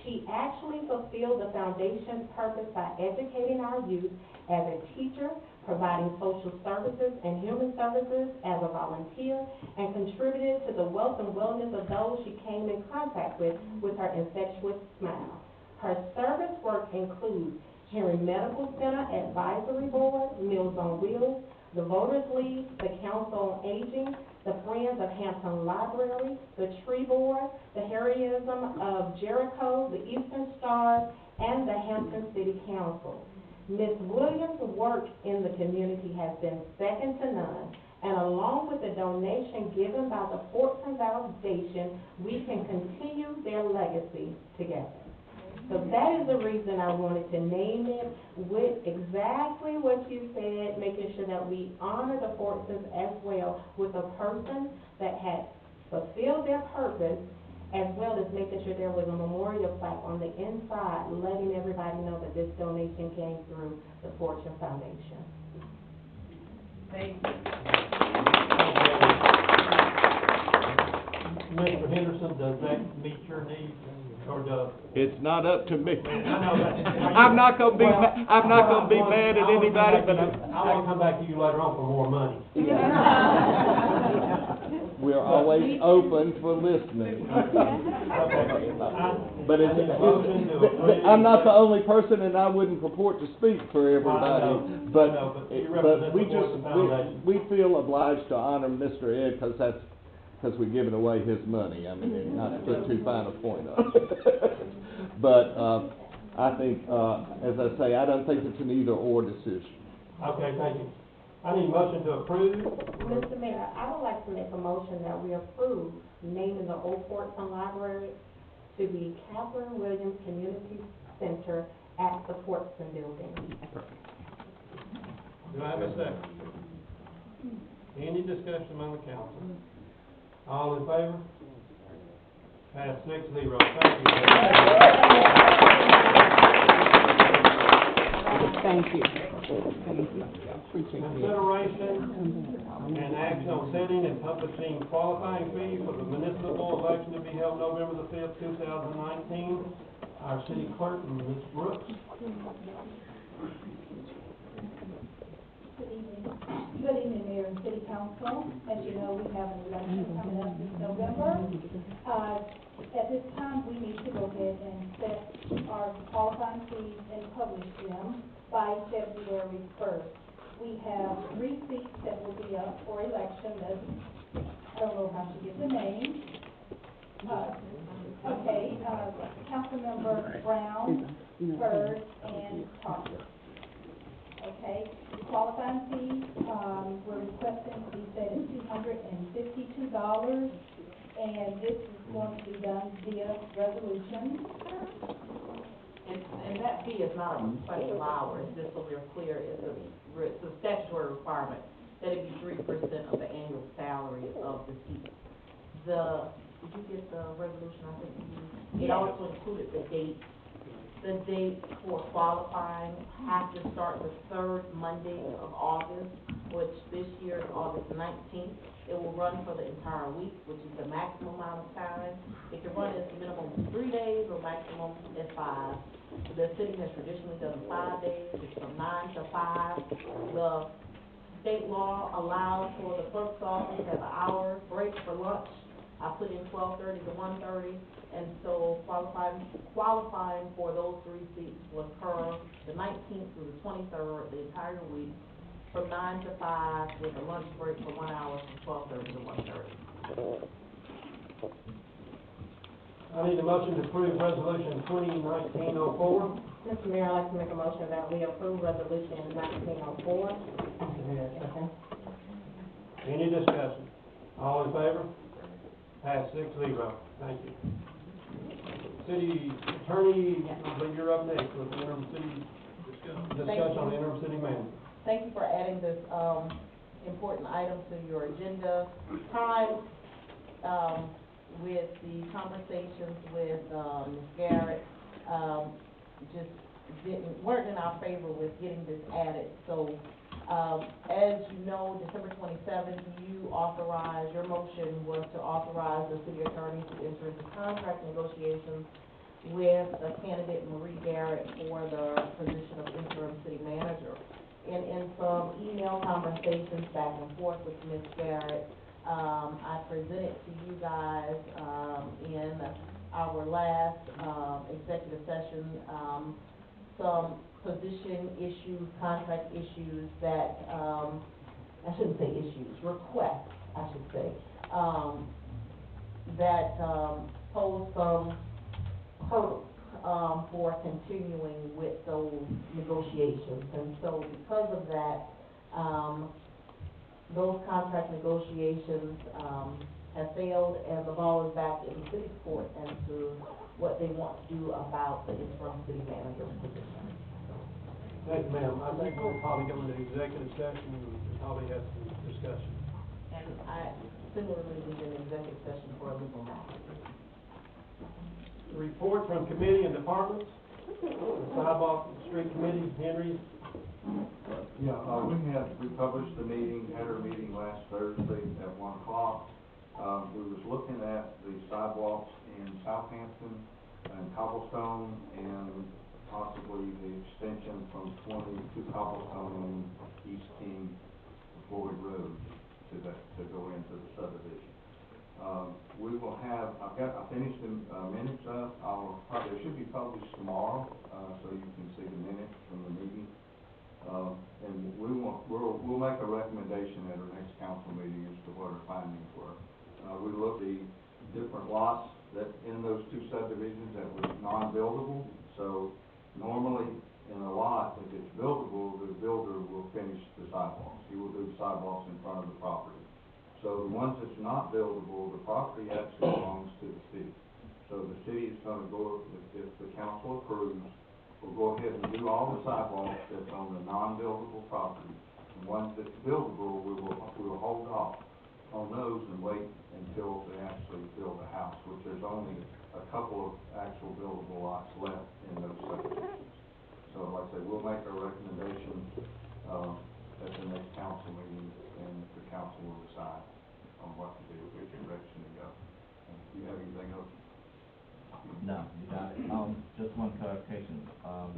She actually fulfilled the foundation's purpose by educating our youth as a teacher, providing social services and human services as a volunteer, and contributed to the wealth and wellness of those she came in contact with her infectious smile. Her service work includes Henry Medical Center Advisory Board, Meals on Wheels, the Voters League, the Council on Aging, the Friends of Hampton Library, the Tree Board, the Heroism of Jericho, the Eastern Stars, and the Hampton City Council. Ms. Williams' work in the community has been second to none, and along with the donation given by the Fortson Foundation, we can continue their legacy together. So that is the reason I wanted to name it with exactly what you said, making sure that we honor the Fortsons as well with a person that had fulfilled their purpose, as well as making sure there was a memorial carry a plaque on the inside letting everybody know that this donation came through the Fortune Foundation. Thank you. Mr. Henderson, does that meet your needs, or does? It's not up to me. I'm I'm not gonna be, I'm not gonna be mad at anybody, but I want to come back to you later on for more money. we're always open for listening. But it's, I'm not the only person, and I wouldn't purport to speak for everybody. But we just, we feel obliged to honor Mr. Ed, because we're giving away his money. I mean, not to put too fine a point on it. But I think, as I say, I don't think it's an either-or decision. Okay, thank you. I need a motion to approve. Mr. Mayor, I would like to make a motion that we approve naming the Old Fortson Library to be Catherine Williams Community Center at the Fortson Building. Do I have a second? Any discussion among the council? All in favor? Pass 6-0. Thank you. Thank you. Thank you. Appreciate it. Consideration and action on setting and publishing qualifying fees for the municipal election to be held November the 5th, 2019. Our city clerk, Ms. Brooks. Good evening, Mayor and City Council. As you know, we have an election coming up this November. At this time, we need to go ahead and set our qualifying fees and publish them by February 1st. We have 3 seats that will be up for election. I don't know how to get the name. Councilmember Brown, Byrd, and Thompson. Okay, qualifying fees, we're requesting to be set at $252, and this is going to be done via resolution. And that fee is not a special hour, it's just so we're clear, it's a statutory requirement that it be 3% of the annual salary of the seat. Did you get the resolution? I think it also included the date. The date for qualifying has to start the 3rd Monday of August, which this year is August 19th. It will run for the entire week, which is the maximum amount of time. It can run as minimum 3 days or maximum at 5. The city has traditionally done 5 days, it's from 9 to 5. The state law allows for the clerk's office to have an hour break for lunch. I put in 12:30 to 1:30, and so qualifying for those 3 seats will occur the 19th through the 23rd, the entire week, from 9 to 5, with a lunch break for 1 hour from 12:30 to 1:30. I need a motion to approve resolution 2019-04. Mr. Mayor, I'd like to make a motion that we approve resolution 1904. Any discussion? All in favor? Pass 6-0. Thank you. City Attorney, I believe you're up next with the interim city discussion on the interim city manager. Thank you for adding this important item to your agenda. Time with the conversations with Ms. Garrett weren't in our favor with getting this added. So as you know, December 27th, your motion was to authorize the city attorney to enter into contract negotiations with the candidate Marie Garrett for the position of interim city manager. And in some email conversations back and forth with Ms. Garrett, I presented to you guys in our last executive session some position issues, contract issues that, I shouldn't say issues, requests, I should say, that pose some hurdles for continuing with those negotiations. And so because of that, those contract negotiations have failed, and the ball is back in the city court as to what they want to do about the interim city manager position. Thank you, ma'am. I think we'll probably go into executive session and probably have some discussion. And I similarly did an executive session for a legal matter. Report from committee and departments. The Sidewalk Street Committee, Henry. Yeah, we published the meeting, had our meeting last Thursday at 1 o'clock. We was looking at the sidewalks in Southampton and Cobblestone and possibly the extension from 20 to Cobblestone and East King, Floyd Road to go into the subdivision. We will have, I finished the minutes up. They should be published tomorrow, so you can see the minutes from the meeting. And we'll make a recommendation at our next council meeting as to what our findings were. We looked at the different lots that in those two subdivisions that were non-buildable. So normally in a lot, if it's buildable, the builder will finish the sidewalks. He will do the sidewalks in front of the property. So the ones that's not buildable, the property actually belongs to the city. So the city is going to go, if the council approves, we'll go ahead and do all the sidewalks that's on the non-buildable property. The ones that's buildable, we will hold off on those and wait until they actually build a house, which there's only a couple of actual buildable lots left in those subdivisions. So like I say, we'll make a recommendation at the next council meeting, and the council will decide on what to do, which direction to go. Do you have anything else? No, you got it. Just one clarification.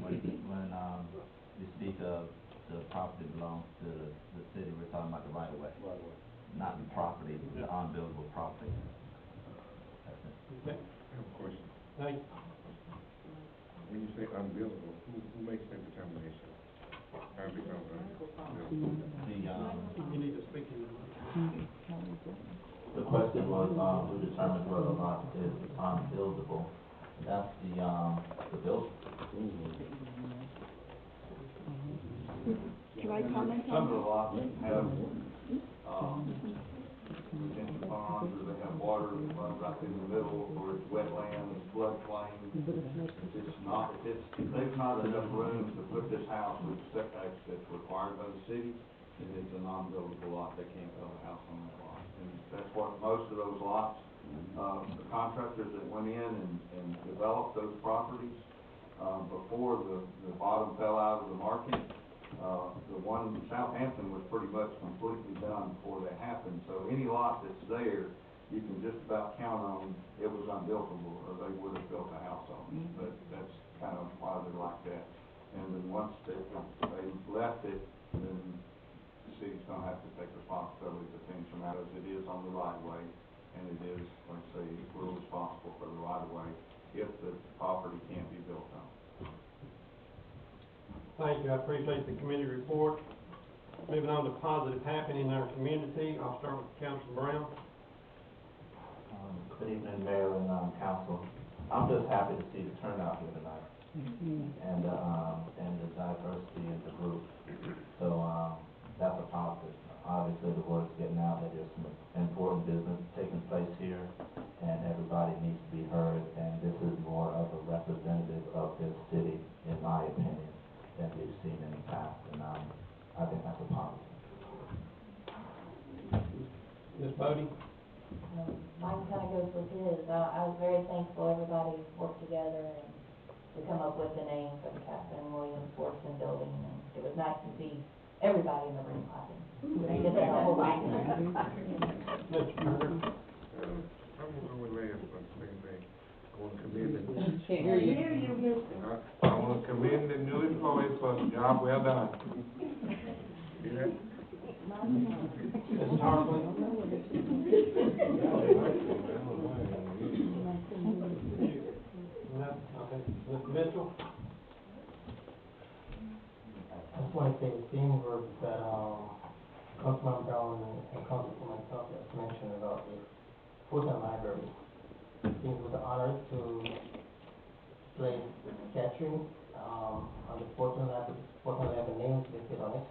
When you speak of the property belongs to the city, we're talking about the right of way. Not the property, the unbuildable property. That's it. Okay. I have a question. Thank you. When you say unbuildable, who makes that determination? How it becomes unbuildable? You need to speak in The question was, who determines whether a lot is unbuildable? That's the builder. Can I comment Some of on the lots have, retention ponds, or they have water right in the middle, or it's wetlands, floodplain. If there's not enough room to put this house with setbacks that's required by the city, then it's a non-buildable lot. They can't build a house on that lot. And that's what most of those lots, the contractors that went in and developed those properties, before the bottom fell out of the market, the one in Southampton was pretty much completely done before that happened. So any lot that's there, you can just about count on it was unbuildable, or they would have built a house on it. But that's kind of why they're like that. And then once they left it, then the city's gonna have to take responsibility to finish them out, as it is on the right of way, and it is, like I say, we're responsible for the right of way if the property can't be built on. Thank you. I appreciate the committee report. Moving on to positive happening in our community. I'll start with Councilman Brown. Good evening, Mayor and council. I'm just happy to see the turnout here tonight, and the diversity in the group. So that's a positive. Obviously, the word's getting out that there's some important business taking place here, and everybody needs to be heard. And this is more of a representative of this city, in my opinion, than we've seen in the past. And I think that's a positive. Ms. Bodie? Mine kind of goes with his. I was very thankful everybody worked together and to come up with the name for the Catherine Williams Sportsman Building. And it was nice to see everybody in the room clapping. They did that a whole lot. I want to commend I want to commend the new employees for the job well done. See that? Ms. Hartley? No? Okay. Mr. Mitchell? I just want to say the same words that Councilman Brown and Councilwoman Tucker has mentioned about the Fulton Library. It was an honor to place statues on the Fulton Library names listed on it.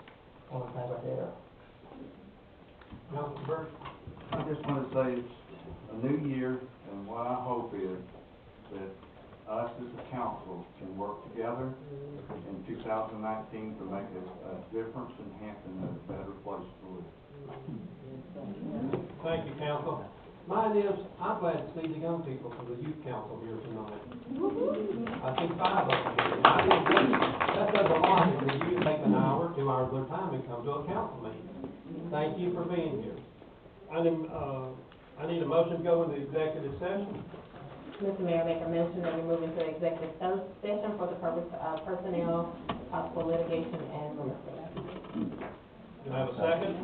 One time right there. Councilman Burke? I just want to say it's a new year, and what I hope is that us as a council can work together in 2019 to make a difference in Hampton and a better place to live. Thank you, council. Mine is, I'm glad to see the young people from the youth council here tonight. I see 5 of them here. I think that does a lot if the youth take an hour, 2 hours of their time and come to a council meeting. Thank you for being here. I need a motion to go into executive session. Mr. Mayor, make a motion that we move into executive session for the purpose of personnel, possible litigation, and real estate. Can I have a second?